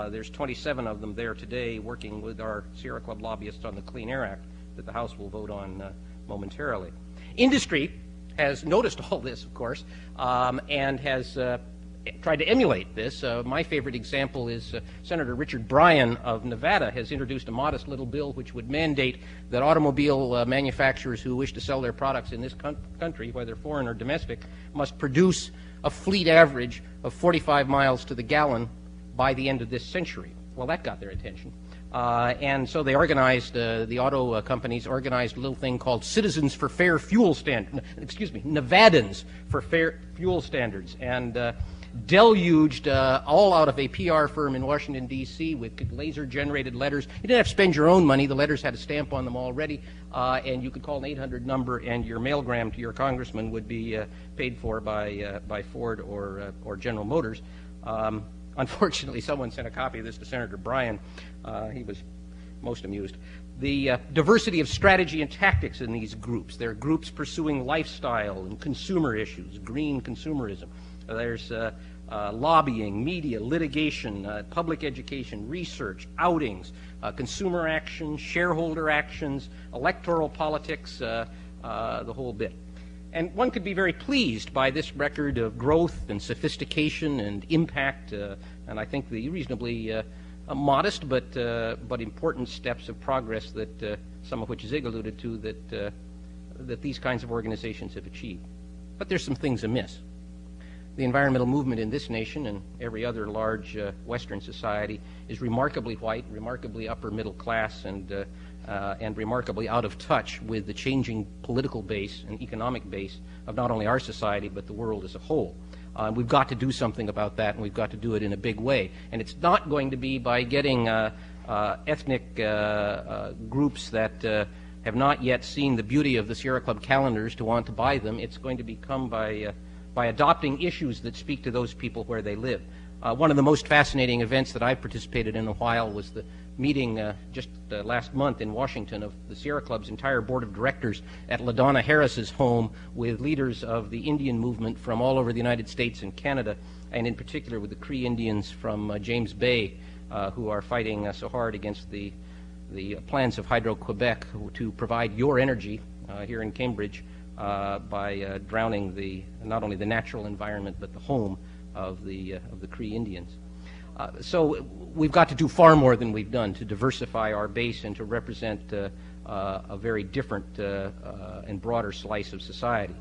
There's 27 of them there today working with our Sierra Club lobbyists on the Clean Air Act that the House will vote on momentarily. Industry has noticed all this, of course, and has tried to emulate this. My favorite example is Senator Richard Bryan of Nevada has introduced a modest little bill which would mandate that automobile manufacturers who wish to sell their products in this country, whether foreign or domestic, must produce a fleet average of 45 miles to the gallon by the end of this century. Well, that got their attention. And so they organized, the auto companies organized a little thing called Citizens for Fair Fuel Standards, Nevadans for Fair Fuel Standards, and deluged all out of a PR firm in Washington, D.C. with laser-generated letters. You didn't have to spend your own money. The letters had a stamp on them already, and you could call an 800 number, and your mailgram to your congressman would be paid for by Ford or General Motors. Unfortunately, someone sent a copy of this to Senator Bryan. He was most amused. The diversity of strategy and tactics in these groups. There are groups pursuing lifestyle and consumer issues, green consumerism. There's lobbying, media, litigation, public education, research, outings, consumer action, shareholder actions, electoral politics, the whole bit. And one could be very pleased by this record of growth and sophistication and impact, and I think the reasonably modest but important steps of progress that some of which Zig alluded to that these kinds of organizations have achieved. But there's some things amiss. The environmental movement in this nation and every other large Western society is remarkably white, remarkably upper middle class, and remarkably out of touch with the changing political base and economic base of not only our society but the world as a whole. We've got to do something about that, and we've got to do it in a big way. And it's not going to be by getting ethnic groups that have not yet seen the beauty of the Sierra Club calendars to want to buy them. It's going to become by adopting issues that speak to those people where they live. One of the most fascinating events that I participated in a while was the meeting just last month in Washington of the Sierra Club's entire board of directors at LaDonna Harris's home, with leaders of the Indian movement from all over the United States and Canada, and in particular with the Cree Indians from James Bay, who are fighting so hard against the plans of Hydro-Quebec to provide your energy here in Cambridge by drowning not only the natural environment but the home of the Cree Indians. So we've got to do far more than we've done to diversify our base and to represent a very different and broader slice of society.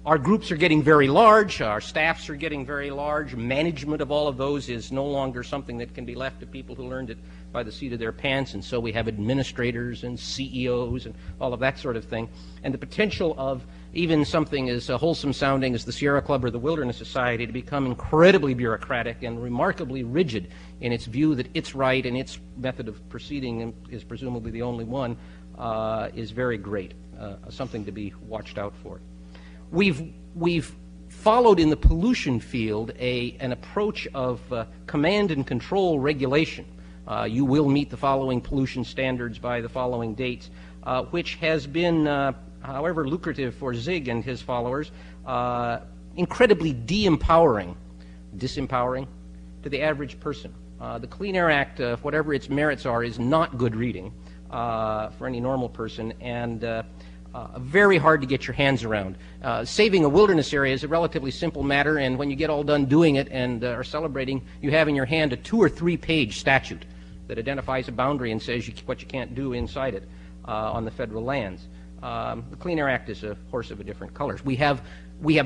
Our groups are getting very large, our staffs are getting very large, management of all of those is no longer something that can be left to people who learned it by the seat of their pants, and so we have administrators and CEOs and all of that sort of thing. And the potential of even something as wholesome sounding as the Sierra Club or the Wilderness Society to become incredibly bureaucratic and remarkably rigid in its view that it's right and its method of proceeding is presumably the only one is very great, something to be watched out for. We've followed in the pollution field an approach of command and control regulation. You will meet the following pollution standards by the following dates, which has been, however lucrative for Zig and his followers, incredibly disempowering to the average person. The Clean Air Act, whatever its merits are, is not good reading for any normal person, and very hard to get your hands around. Saving a wilderness area is a relatively simple matter, and when you get all done doing it and are celebrating, you have in your hand a 2- or 3-page statute that identifies a boundary and says what you can't do inside it on the federal lands. The Clean Air Act is a horse of a different color. We have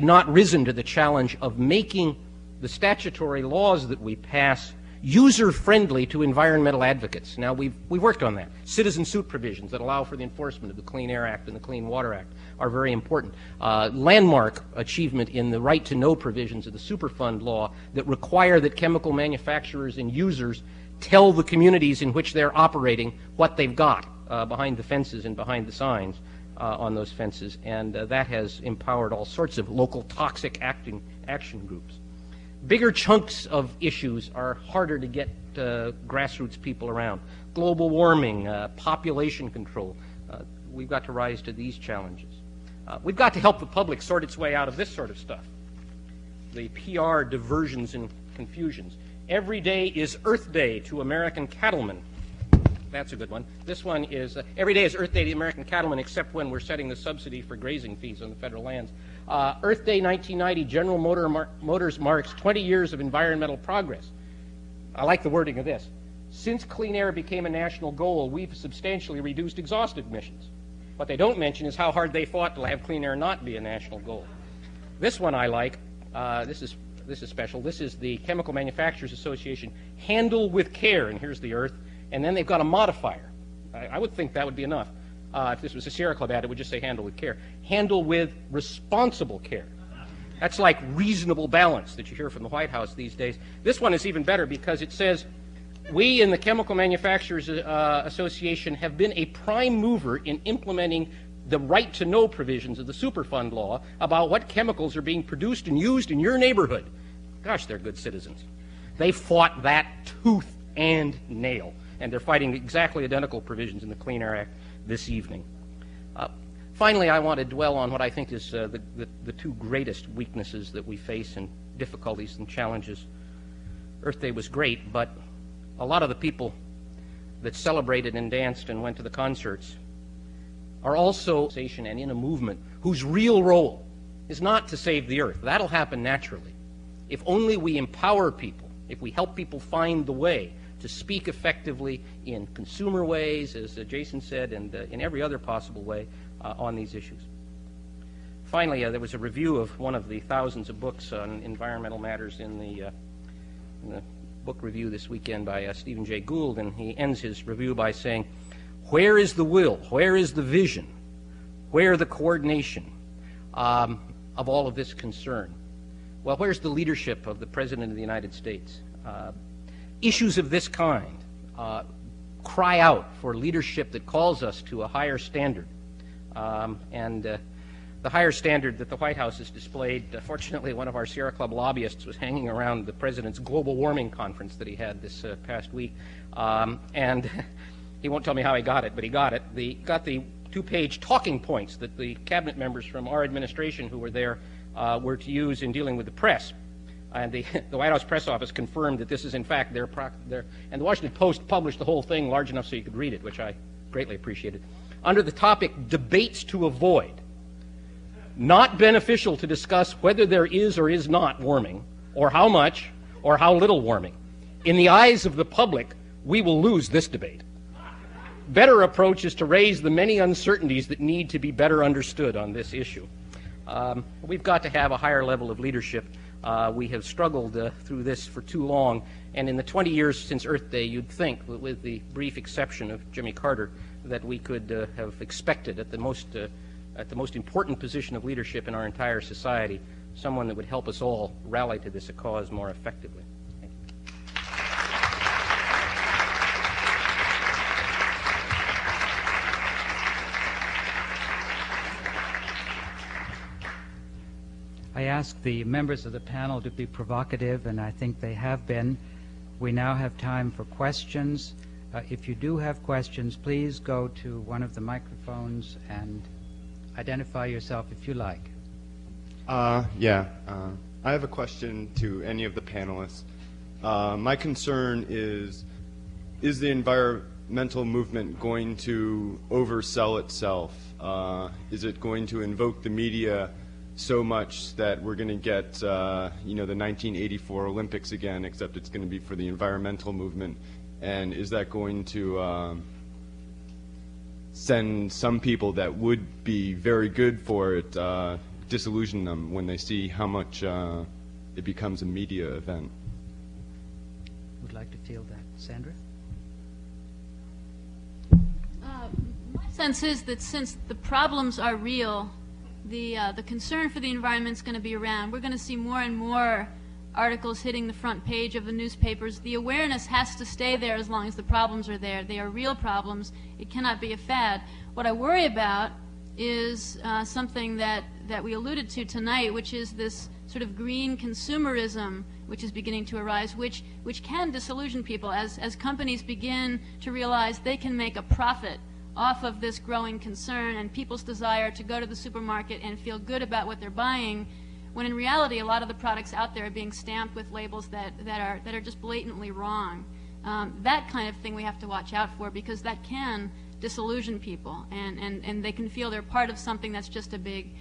not risen to the challenge of making the statutory laws that we pass user-friendly to environmental advocates. Now, we've worked on that. Citizen suit provisions that allow for the enforcement of the Clean Air Act and the Clean Water Act are very important. Landmark achievement in the right-to-know provisions of the Superfund law that require that chemical manufacturers and users tell the communities in which they're operating what they've got behind the fences and behind the signs on those fences, and that has empowered all sorts of local toxic action groups. Bigger chunks of issues are harder to get grassroots people around. Global warming, population control. We've got to rise to these challenges. We've got to help the public sort its way out of this sort of stuff. The PR diversions and confusions. Every day is Earth Day to American cattlemen. That's a good one. This one is, every day is Earth Day to American cattlemen except when we're setting the subsidy for grazing fees on the federal lands. Earth Day 1990, General Motors marks 20 years of environmental progress. I like the wording of this. Since clean air became a national goal, we've substantially reduced exhaust emissions. What they don't mention is how hard they fought to have clean air not be a national goal. This one I like. This is special. This is the Chemical Manufacturers Association. Handle with care, and here's the Earth. And then they've got a modifier. I would think that would be enough. If this was a Sierra Club ad, it would just say handle with care. Handle with responsible care. That's like reasonable balance that you hear from the White House these days. This one is even better because it says, we in the Chemical Manufacturers Association have been a prime mover in implementing the right-to-know provisions of the Superfund law about what chemicals are being produced and used in your neighborhood. Gosh, they're good citizens. They fought that tooth and nail, and they're fighting exactly identical provisions in the Clean Air Act this evening. Finally, I want to dwell on what I think is the two greatest weaknesses that we face and difficulties and challenges. Earth Day was great, but a lot of the people that celebrated and danced and went to the concerts are also and in a movement whose real role is not to save the Earth. That'll happen naturally. If only we empower people, if we help people find the way to speak effectively in consumer ways, as Jason said, and in every other possible way on these issues. Finally, there was a review of one of the thousands of books on environmental matters in the book review this weekend by Stephen Jay Gould, and he ends his review by saying, where is the will, where is the vision, where the coordination of all of this concern? Well, where's the leadership of the President of the United States? Issues of this kind, cry out for leadership that calls us to a higher standard. The higher standard that the White House has displayed, fortunately one of our Sierra Club lobbyists was hanging around the President's global warming conference that he had this past week, and he won't tell me how he got it, but he got it. He got the 2-page talking points that the cabinet members from our administration who were there were to use in dealing with the press. And the White House press office confirmed that this is in fact their and the Washington Post published the whole thing large enough so you could read it, which I greatly appreciated. Under the topic, debates to avoid, not beneficial to discuss whether there is or is not warming, or how much, or how little warming. In the eyes of the public, we will lose this debate. Better approach is to raise the many uncertainties that need to be better understood on this issue. We've got to have a higher level of leadership. We have struggled through this for too long, and in the 20 years since Earth Day, you'd think, with the brief exception of Jimmy Carter, that we could have expected at the most important position of leadership in our entire society, someone that would help us all rally to this cause more effectively. Thank you. I asked the members of the panel to be provocative, and I think they have been. We now have time for questions. If you do have questions, please go to one of the microphones and identify yourself if you like. I have a question to any of the panelists. My concern is the environmental movement going to oversell itself? Is it going to invoke the media so much that we're going to get, the 1984 Olympics again, except it's going to be for the environmental movement? And is that going to send some people that would be very good for it, disillusion them when they see how much it becomes a media event? Would like to field that. Sandra? My sense is that since the problems are real, the concern for the environment is going to be around. We're going to see more and more articles hitting the front page of the newspapers. The awareness has to stay there as long as the problems are there. They are real problems. It cannot be a fad. What I worry about is something that we alluded to tonight, which is this sort of green consumerism which is beginning to arise, which can disillusion people as companies begin to realize they can make a profit off of this growing concern and people's desire to go to the supermarket and feel good about what they're buying, when in reality a lot of the products out there are being stamped with labels that are just blatantly wrong. That kind of thing we have to watch out for, because that can disillusion people, and they can feel they're part of something that's just a big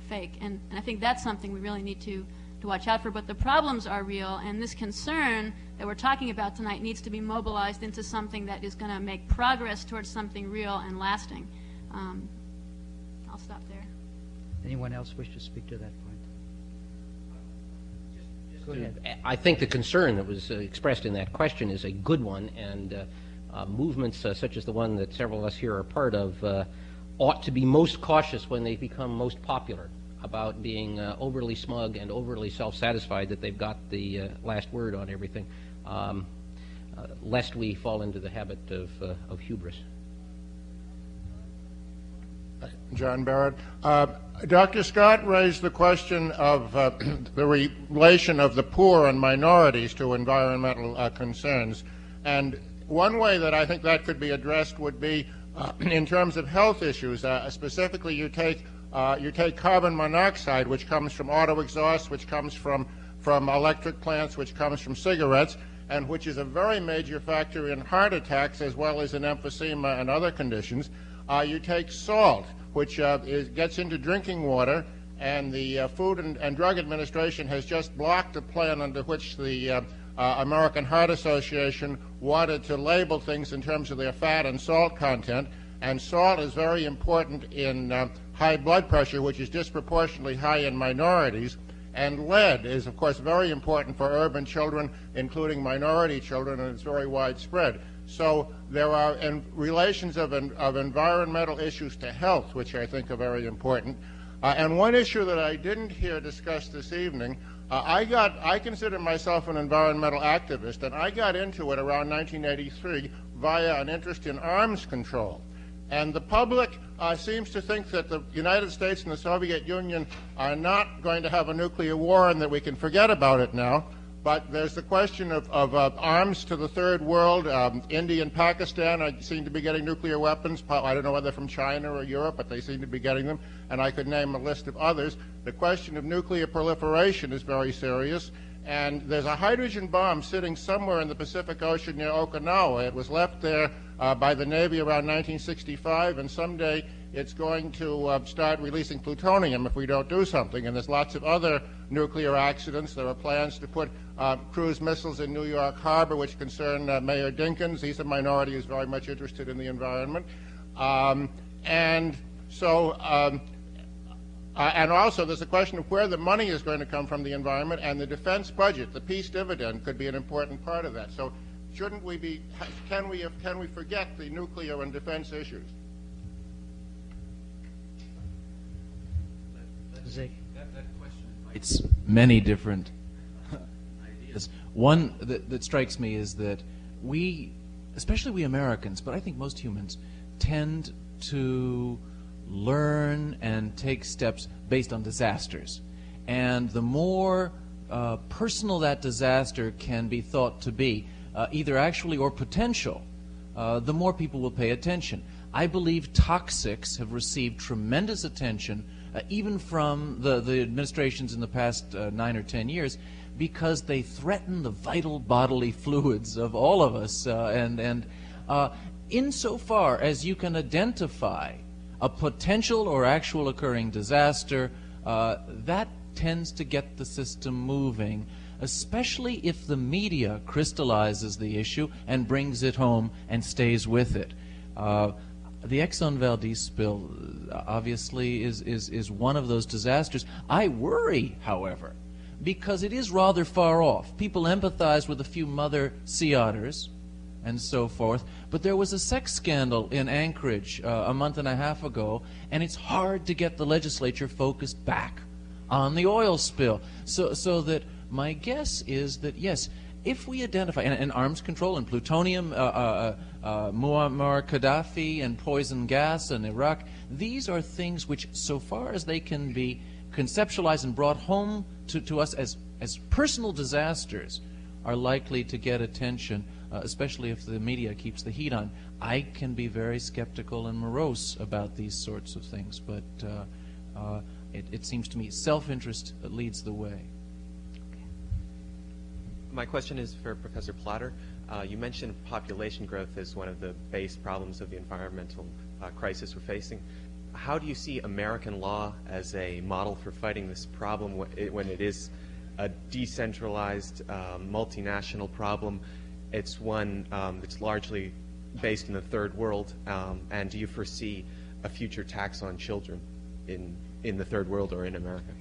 fake. And I think that's something we really need to watch out for. But the problems are real, and this concern that we're talking about tonight needs to be mobilized into something that is going to make progress towards something real and lasting. I'll stop there. Anyone else wish to speak to that point? Go ahead. I think the concern that was expressed in that question is a good one, and movements such as the one that several of us here are part of ought to be most cautious when they become most popular about being overly smug and overly self-satisfied that they've got the last word on everything, lest we fall into the habit of hubris. John Barrett. Dr. Scott raised the question of the relation of the poor and minorities to environmental concerns. And one way that I think that could be addressed would be in terms of health issues. Specifically, you take carbon monoxide, which comes from auto exhaust, which comes from electric plants, which comes from cigarettes, and which is a very major factor in heart attacks as well as in emphysema and other conditions. You take salt, which gets into drinking water, and the Food and Drug Administration has just blocked a plan under which the American Heart Association wanted to label things in terms of their fat and salt content. And salt is very important in high blood pressure, which is disproportionately high in minorities. And lead is, of course, very important for urban children, including minority children, and it's very widespread. So there are relations of environmental issues to health, which I think are very important. And one issue that I didn't hear discussed this evening I consider myself an environmental activist, and I got into it around 1983 via an interest in arms control. And the public seems to think that the United States and the Soviet Union are not going to have a nuclear war and that we can forget about it now. But there's the question of arms to the third world. India and Pakistan seem to be getting nuclear weapons. I don't know whether from China or Europe, but they seem to be getting them. And I could name a list of others. The question of nuclear proliferation is very serious. And there's a hydrogen bomb sitting somewhere in the Pacific Ocean near Okinawa. It was left there by the Navy around 1965, and someday it's going to start releasing plutonium if we don't do something. And there's lots of other nuclear accidents. There are plans to put cruise missiles in New York Harbor, which concern Mayor Dinkins. He's a minority who's very much interested in the environment. And also there's a question of where the money is going to come from the environment, and the defense budget, the peace dividend, could be an important part of that. So shouldn't we be, can we forget the nuclear and defense issues? That question invites many different ideas. One that strikes me is that we, especially we Americans, but I think most humans, tend to learn and take steps based on disasters. And the more personal that disaster can be thought to be, either actually or potential, the more people will pay attention. I believe toxics have received tremendous attention, even from the administrations in the past 9 or 10 years, because they threaten the vital bodily fluids of all of us. And insofar as you can identify a potential or actual occurring disaster, that tends to get the system moving, especially if the media crystallizes the issue and brings it home and stays with it. The Exxon Valdez spill obviously is one of those disasters. I worry, however, because it is rather far off. People empathize with a few mother sea otters and so forth, but there was a sex scandal in Anchorage a month and a half ago, and it's hard to get the legislature focused back on the oil spill. So that my guess is that, yes, if we identify, and arms control and plutonium, Muammar Gaddafi and poison gas in Iraq, these are things which, so far as they can be conceptualized and brought home to us as personal disasters, are likely to get attention, especially if the media keeps the heat on. I can be very skeptical and morose about these sorts of things, but it seems to me self-interest leads the way. My question is for Professor Platter. You mentioned population growth as one of the base problems of the environmental crisis we're facing. How do you see American law as a model for fighting this problem when it is a decentralized, multinational problem? It's one that's largely based in the third world. And do you foresee a future tax on children in the third world or in America?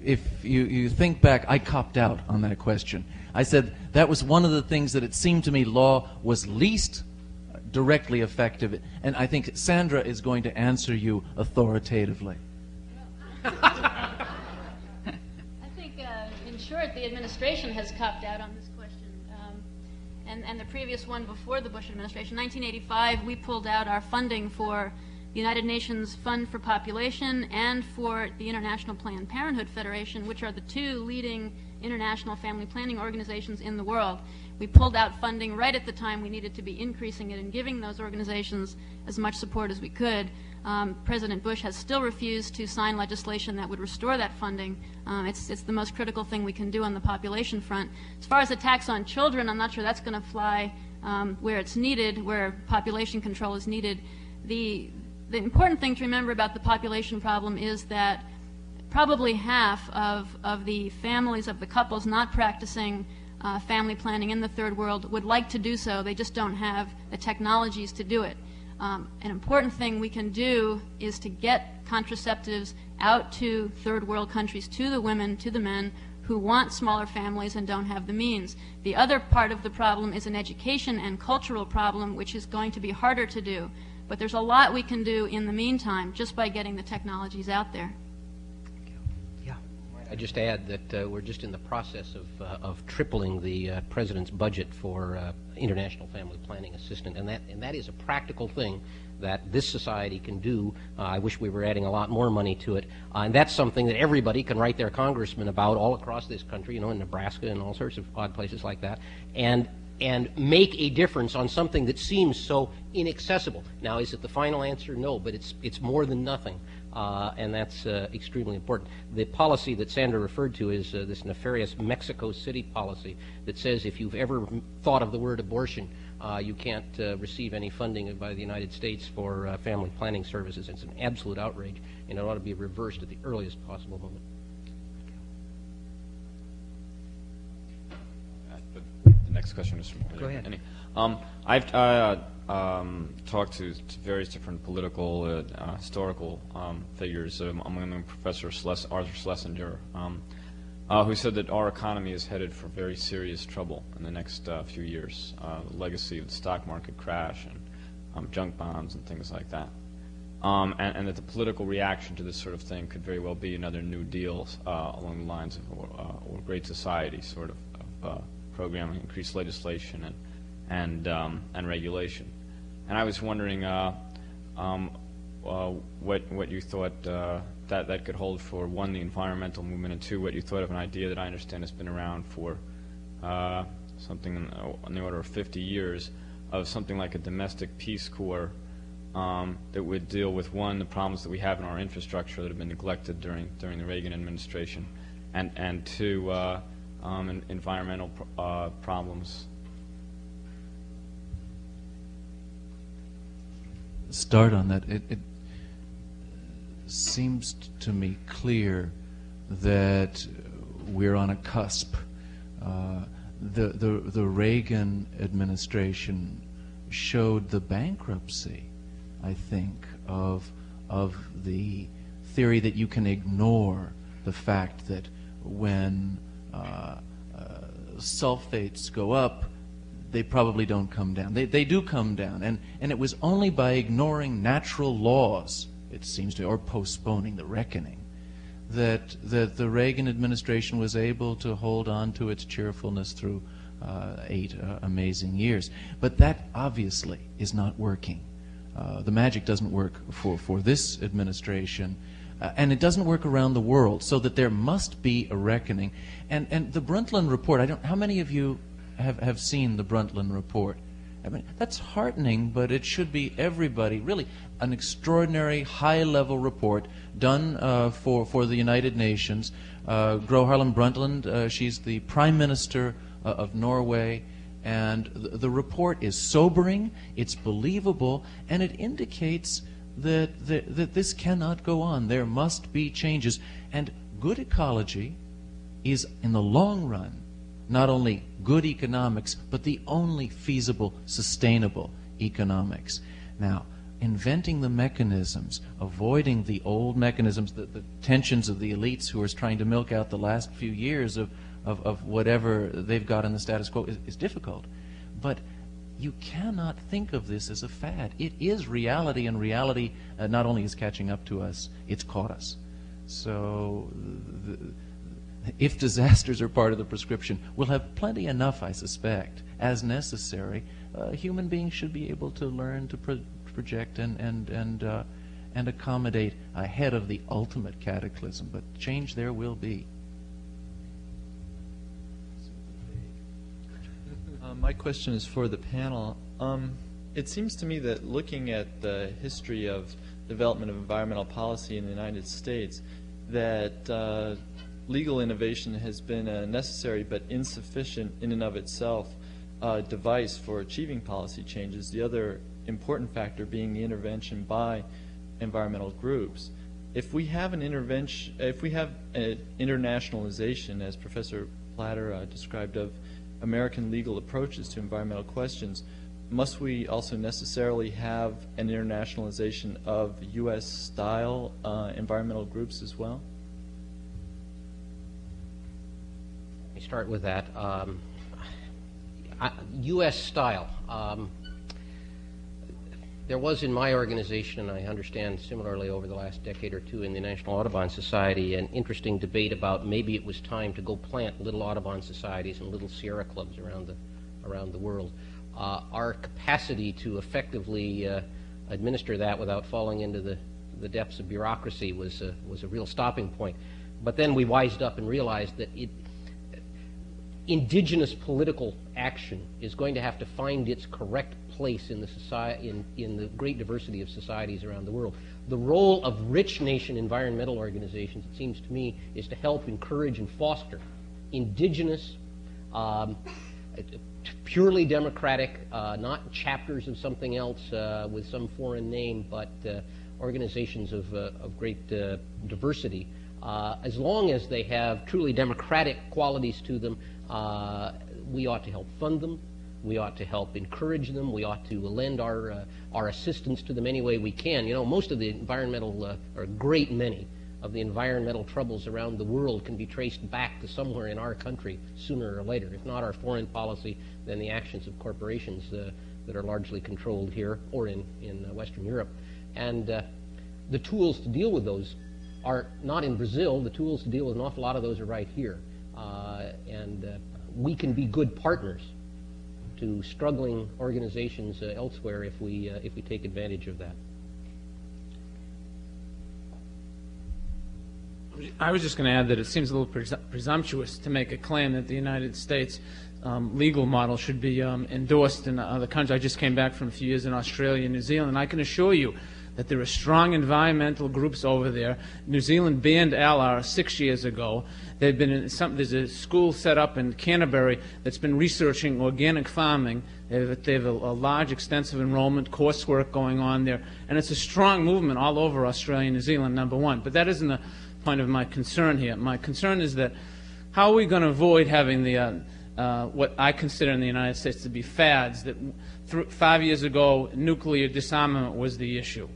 If you think back, I copped out on that question. I said that was one of the things that it seemed to me law was least directly effective, and I think Sandra is going to answer you authoritatively. I think, in short, the administration has copped out on this question. And the previous one before the Bush administration, 1985, we pulled out our funding for the United Nations Fund for Population and for the International Planned Parenthood Federation, which are the two leading international family planning organizations in the world. We pulled out funding right at the time we needed to be increasing it and giving those organizations as much support as we could. President Bush has still refused to sign legislation that would restore that funding. It's the most critical thing we can do on the population front. As far as the tax on children, I'm not sure that's going to fly where it's needed, where population control is needed. The important thing to remember about the population problem is that probably half of the families of the couples not practicing family planning in the third world would like to do so. They just don't have the technologies to do it. An important thing we can do is to get contraceptives out to third world countries, to the women, to the men who want smaller families and don't have the means. The other part of the problem is an education and cultural problem, which is going to be harder to do. But there's a lot we can do in the meantime just by getting the technologies out there. Yeah. My I just add that we're just in the process of tripling the president's budget for international family planning assistance, and that is a practical thing that this society can do. I wish we were adding a lot more money to it, and that's something that everybody can write their congressman about all across this country, in Nebraska and all sorts of odd places like that, and make a difference on something that seems so inaccessible. Now, is it the final answer? No, but it's more than nothing. And that's extremely important. The policy that Sandra referred to is this nefarious Mexico City policy that says if you've ever thought of the word abortion, you can't receive any funding by the United States for family planning services. It's an absolute outrage, and it ought to be reversed at the earliest possible moment. The next question is from... Go ahead. I've talked to various different political, historical figures, among them Professor Arthur Schlesinger, who said that our economy is headed for very serious trouble in the next few years. The legacy of the stock market crash and junk bonds and things like that. And that the political reaction to this sort of thing could very well be another New Deal along the lines of or Great Society sort of programming, increased legislation and regulation. And I was wondering what you thought that could hold for, one, the environmental movement, and two, what you thought of an idea that I understand has been around for something in the order of 50 years, of something like a domestic Peace Corps that would deal with, one, the problems that we have in our infrastructure that have been neglected during the Reagan administration, and two, environmental problems. Start on that. It seems to me clear that we're on a cusp. The Reagan administration showed the bankruptcy, I think, of the theory that you can ignore the fact that when sulfates go up, they probably don't come down. They do come down, and it was only by ignoring natural laws, it seems to, or postponing the reckoning, that the Reagan administration was able to hold on to its cheerfulness through 8 amazing years. But that obviously is not working. The magic doesn't work for this administration, and it doesn't work around the world, so that there must be a reckoning. And the Brundtland report, how many of you have seen the Brundtland report? I mean, that's heartening, but it should be everybody, really, an extraordinary high-level report done for the United Nations. Gro Harlem Brundtland, she's the Prime Minister of Norway, and the report is sobering, it's believable, and it indicates that this cannot go on. There must be changes. And good ecology is, in the long run, not only good economics, but the only feasible, sustainable economics. Now, inventing the mechanisms, avoiding the old mechanisms, the tensions of the elites who are trying to milk out the last few years of whatever they've got in the status quo is difficult. But you cannot think of this as a fad. It is reality, and reality not only is catching up to us, it's caught us. So if disasters are part of the prescription, we'll have plenty enough, I suspect, as necessary. Human beings should be able to learn to project and accommodate ahead of the ultimate cataclysm, but change there will be. My question is for the panel. It seems to me that looking at the history of development of environmental policy in the United States, that legal innovation has been a necessary but insufficient in and of itself device for achieving policy changes. The other important factor being the intervention by environmental groups. If we have an intervention, if we have an internationalization, as Professor Platter described, of American legal approaches to environmental questions, must we also necessarily have an internationalization of U.S.-style environmental groups as well? Let me start with that. U.S. style. There was in my organization, and I understand similarly over the last decade or two in the National Audubon Society, an interesting debate about maybe it was time to go plant little Audubon societies and little Sierra clubs around the world. Our capacity to effectively administer that without falling into the depths of bureaucracy was a real stopping point. But then we wised up and realized that indigenous political action is going to have to find its correct place in the society, in the great diversity of societies around the world. The role of rich nation environmental organizations, it seems to me, is to help encourage and foster indigenous, purely democratic, not chapters of something else with some foreign name, but organizations of great diversity. As long as they have truly democratic qualities to them, we ought to help fund them. We ought to help encourage them. We ought to lend our assistance to them any way we can. You know, most of the environmental, or a great many of the environmental troubles around the world can be traced back to somewhere in our country sooner or later. If not our foreign policy, then the actions of corporations that are largely controlled here or in Western Europe. And the tools to deal with those are not in Brazil. The tools to deal with an awful lot of those are right here. And we can be good partners to struggling organizations elsewhere if we take advantage of that. I was just going to add that it seems a little presumptuous to make a claim that the United States legal model should be endorsed in other countries. I just came back from a few years in Australia and New Zealand, and I can assure you that there are strong environmental groups over there. New Zealand banned LR 6 years ago. They've been in there's a school set up in Canterbury that's been researching organic farming. They have a large, extensive enrollment coursework going on there, and it's a strong movement all over Australia and New Zealand, number one. But that isn't the point of my concern here. My concern is that how are we going to avoid having the what I consider in the United States to be fads, that 5 years ago nuclear disarmament was the issue.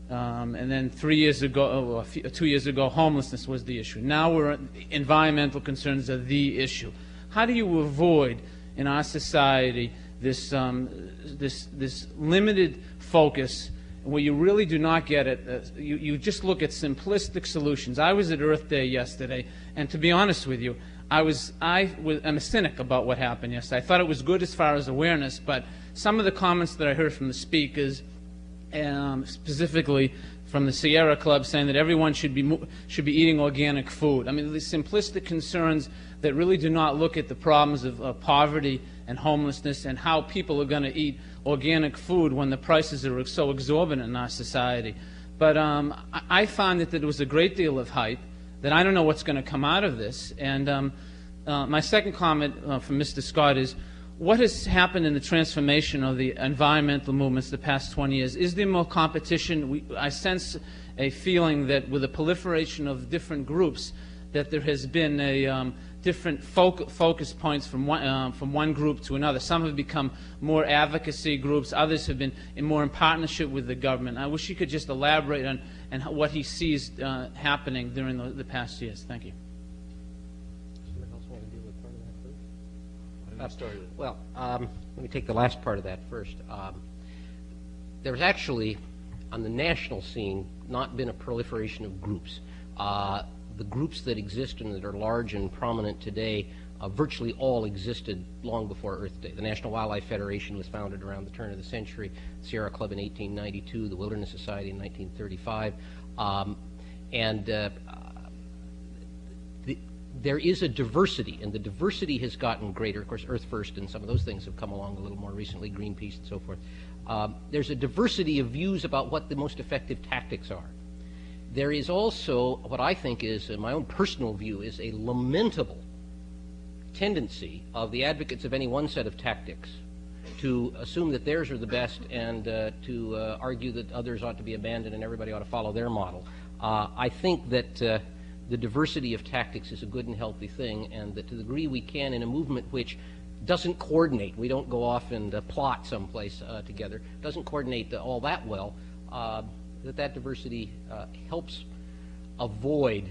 And then 3 years ago, or 2 years ago, homelessness was the issue. Now environmental concerns are the issue. How do you avoid in our society this limited focus where you really do not get it? You just look at simplistic solutions. I was at Earth Day yesterday, and to be honest with you, I'm a cynic about what happened yesterday. I thought it was good as far as awareness, but some of the comments that I heard from the speakers, specifically from the Sierra Club, saying that everyone should be eating organic food. I mean, the simplistic concerns that really do not look at the problems of poverty and homelessness and how people are going to eat organic food when the prices are so exorbitant in our society. But I found that there was a great deal of hype, that I don't know what's going to come out of this. And my second comment from Mr. Scott is, what has happened in the transformation of the environmental movements the past 20 years? Is there more competition? I sense a feeling that with the proliferation of different groups, that there has been a different focus points from one group to another. Some have become more advocacy groups. Others have been more in partnership with the government. I wish you could just elaborate on what he sees happening during the past years. Thank you. Well, let me take the last part of that first. There's actually, on the national scene, not been a proliferation of groups. The groups that exist and that are large and prominent today virtually all existed long before Earth Day. The National Wildlife Federation was founded around the turn of the century, Sierra Club in 1892, the Wilderness Society in 1935, there is a diversity, and the diversity has gotten greater. Of course, Earth First and some of those things have come along a little more recently, Greenpeace and so forth. There's a diversity of views about what the most effective tactics are. There is also what I think is, in my own personal view, is a lamentable tendency of the advocates of any one set of tactics to assume that theirs are the best and to argue that others ought to be abandoned and everybody ought to follow their model. I think that the diversity of tactics is a good and healthy thing, and that to the degree we can in a movement which doesn't coordinate, we don't go off and plot someplace together, doesn't coordinate all that well, that diversity helps avoid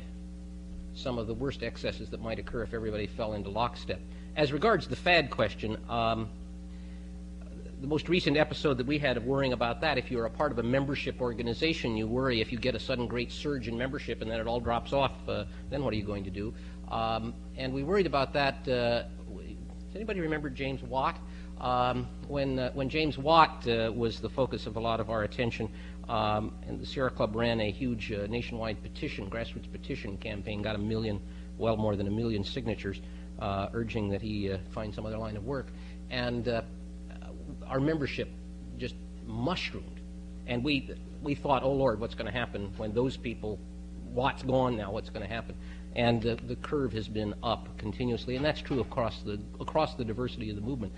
some of the worst excesses that might occur if everybody fell into lockstep. As regards the fad question, the most recent episode that we had of worrying about that, if you're a part of a membership organization, you worry if you get a sudden great surge in membership and then it all drops off, then what are you going to do? And we worried about that. Does anybody remember James Watt? When James Watt was the focus of a lot of our attention, and the Sierra Club ran a huge nationwide petition, grassroots petition campaign, got well more than 1 million signatures, urging that he find some other line of work. And our membership just mushroomed. And we thought, oh Lord, what's going to happen when those people, Watt's gone now, what's going to happen? And the curve has been up continuously, and that's true across the diversity of the movement.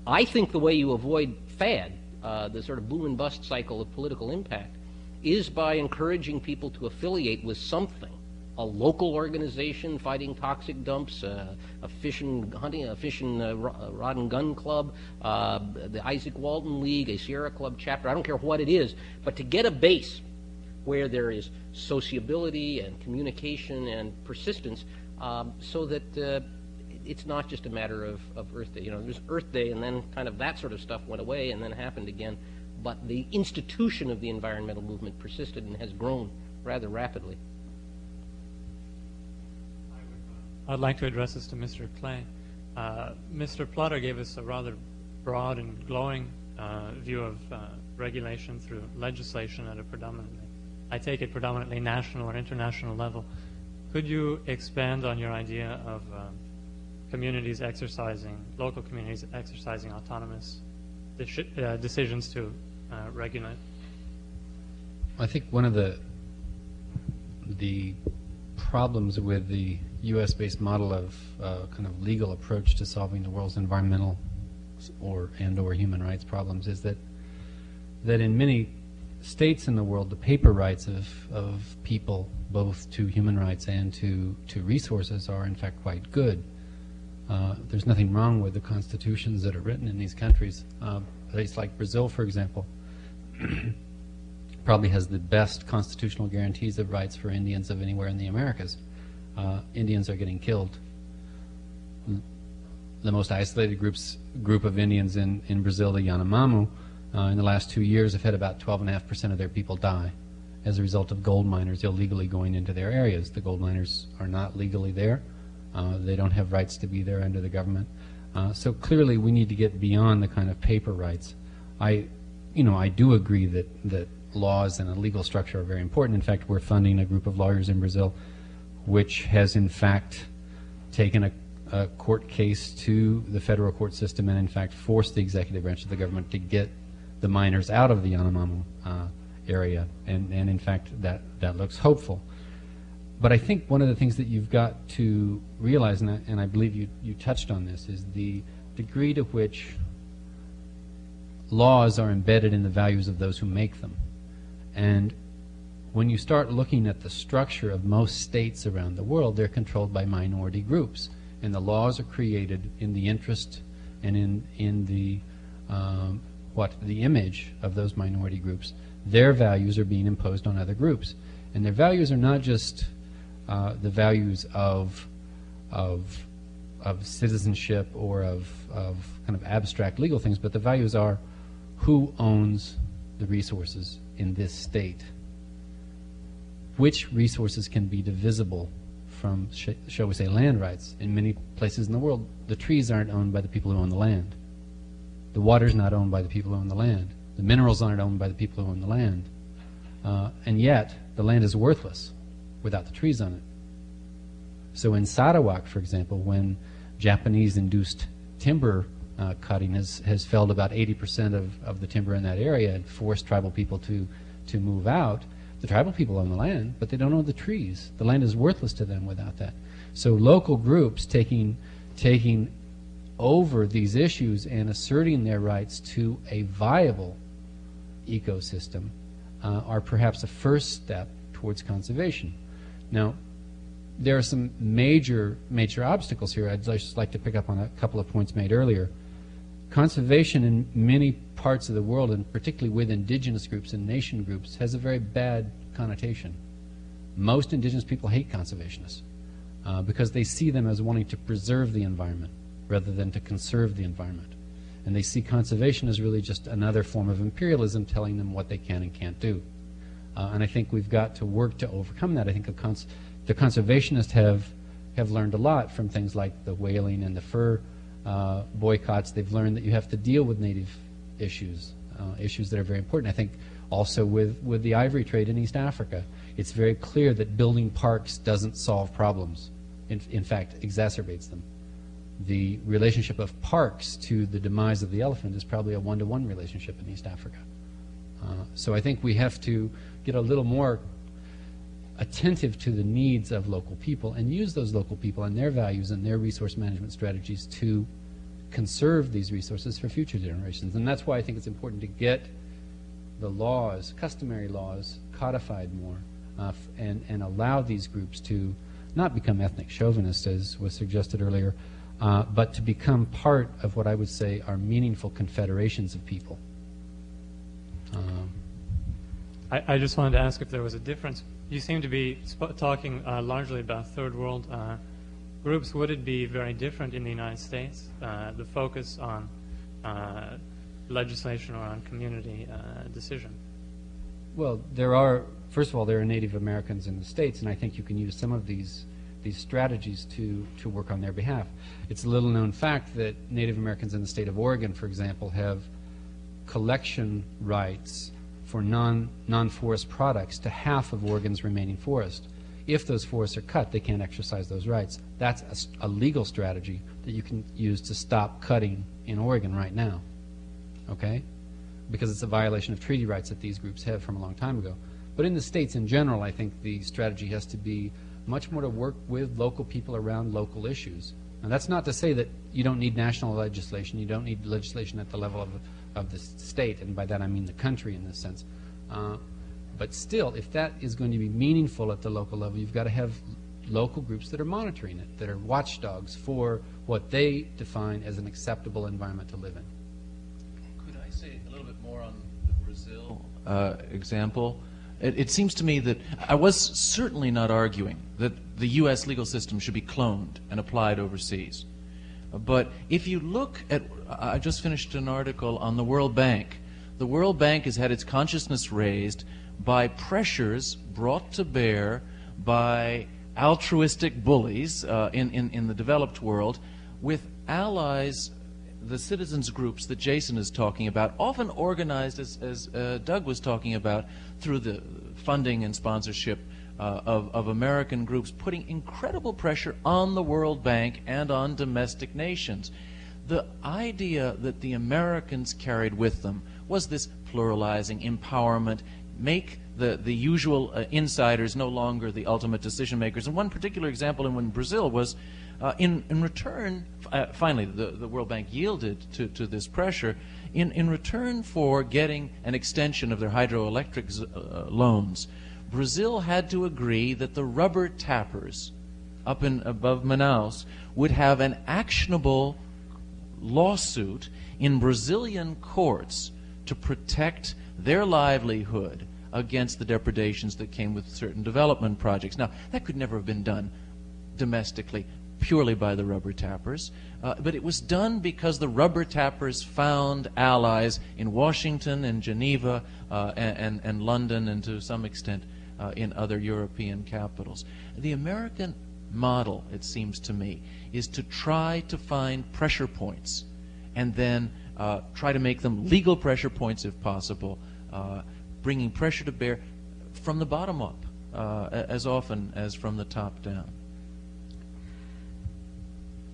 I think the way you avoid fad, the sort of boom and bust cycle of political impact, is by encouraging people to affiliate with something. A local organization fighting toxic dumps, a rod and gun club, the Isaac Walton League, a Sierra Club chapter, I don't care what it is, but to get a base where there is sociability and communication and persistence, so that it's not just a matter of Earth Day. You know, there's Earth Day and then kind of that sort of stuff went away and then happened again, but the institution of the environmental movement persisted and has grown rather rapidly. I'd like to address this to Mr. Clay. Mr. Plotter gave us a rather broad and glowing view of regulation through legislation at a predominantly national or international level. Could you expand on your idea of local communities exercising autonomous decisions to regulate? I think one of the problems with the U.S.-based model of kind of legal approach to solving the world's environmental or human rights problems is that in many states in the world, the paper rights of people, both to human rights and to resources, are in fact quite good. There's nothing wrong with the constitutions that are written in these countries. A place like Brazil, for example, probably has the best constitutional guarantees of rights for Indians of anywhere in the Americas. Indians are getting killed. The most isolated group of Indians in Brazil, the Yanomamo, in the last 2 years have had about 12.5% of their people die as a result of gold miners illegally going into their areas. The gold miners are not legally there. They don't have rights to be there under the government. So clearly we need to get beyond the kind of paper rights. I do agree that laws and a legal structure are very important. In fact, we're funding a group of lawyers in Brazil which has in fact taken a court case to the federal court system and in fact forced the executive branch of the government to get the miners out of the Yanomamo area, and in fact that looks hopeful. But I think one of the things that you've got to realize, and I believe you touched on this, is the degree to which laws are embedded in the values of those who make them. And when you start looking at the structure of most states around the world, they're controlled by minority groups. And the laws are created in the interest and in the image of those minority groups. Their values are being imposed on other groups. And their values are not just the values of citizenship or of kind of abstract legal things, but the values are who owns the resources in this state, which resources can be divisible from, shall we say, land rights. In many places in the world, the trees aren't owned by the people who own the land. The water's not owned by the people who own the land. The minerals aren't owned by the people who own the land. And yet, the land is worthless without the trees on it. So in Sarawak, for example, when Japanese-induced timber cutting has felled about 80% of the timber in that area and forced tribal people to move out, the tribal people own the land, but they don't own the trees. The land is worthless to them without that. So local groups taking over these issues and asserting their rights to a viable ecosystem are perhaps a first step towards conservation. Now, there are some major obstacles here. I'd just like to pick up on a couple of points made earlier. Conservation in many parts of the world, and particularly with indigenous groups and nation groups, has a very bad connotation. Most indigenous people hate conservationists because they see them as wanting to preserve the environment rather than to conserve the environment. And they see conservation as really just another form of imperialism telling them what they can and can't do. And I think we've got to work to overcome that. I think the conservationists have learned a lot from things like the whaling and the fur boycotts. They've learned that you have to deal with native issues, issues that are very important. I think also with the ivory trade in East Africa, it's very clear that building parks doesn't solve problems. In fact, exacerbates them. The relationship of parks to the demise of the elephant is probably a one-to-one relationship in East Africa. So I think we have to get a little more attentive to the needs of local people and use those local people and their values and their resource management strategies to conserve these resources for future generations. And that's why I think it's important to get the laws, customary laws, codified more and allow these groups to not become ethnic chauvinists, as was suggested earlier, but to become part of what I would say are meaningful confederations of people. I just wanted to ask if there was a difference. You seem to be talking largely about third world groups. Would it be very different in the United States, the focus on legislation or on community decision? Well, first of all, there are Native Americans in the States, and I think you can use some of these strategies to work on their behalf. It's a little known fact that Native Americans in the state of Oregon, for example, have collection rights for non-forest products to half of Oregon's remaining forest. If those forests are cut, they can't exercise those rights. That's a legal strategy that you can use to stop cutting in Oregon right now, okay? Because it's a violation of treaty rights that these groups have from a long time ago. But in the states in general, I think the strategy has to be much more to work with local people around local issues. And that's not to say that you don't need national legislation, you don't need legislation at the level of the state, and by that I mean the country in this sense. But still, if that is going to be meaningful at the local level, you've got to have local groups that are monitoring it, that are watchdogs for what they define as an acceptable environment to live in. Could I say a little bit more on the Brazil example? It seems to me that I was certainly not arguing that the U.S. legal system should be cloned and applied overseas. But if you look at, I just finished an article on the World Bank. The World Bank has had its consciousness raised by pressures brought to bear by altruistic bullies in the developed world with allies, the citizens groups that Jason is talking about, often organized, as Doug was talking about, through the funding and sponsorship of American groups, putting incredible pressure on the World Bank and on domestic nations. The idea that the Americans carried with them was this pluralizing empowerment, make the usual insiders no longer the ultimate decision makers. And one particular example in Brazil was in return, finally the World Bank yielded to this pressure. In return for getting an extension of their hydroelectric loans, Brazil had to agree that the rubber tappers up above Manaus would have an actionable lawsuit in Brazilian courts to protect their livelihood against the depredations that came with certain development projects. Now, that could never have been done domestically purely by the rubber tappers, but it was done because the rubber tappers found allies in Washington and Geneva and London, and to some extent in other European capitals. The American model, it seems to me, is to try to find pressure points and then try to make them legal pressure points if possible, bringing pressure to bear from the bottom up as often as from the top down.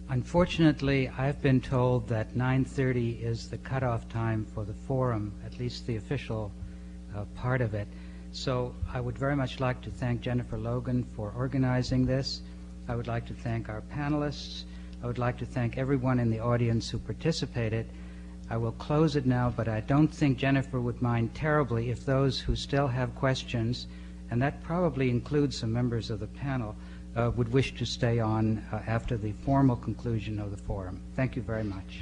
Unfortunately, I've been told that 9:30 is the cutoff time for the forum, at least the official part of it. So I would very much like to thank Jennifer Logan for organizing this. I would like to thank our panelists. I would like to thank everyone in the audience who participated. I will close it now, but I don't think Jennifer would mind terribly if those who still have questions, and that probably includes some members of the panel, would wish to stay on after the formal conclusion of the forum. Thank you very much.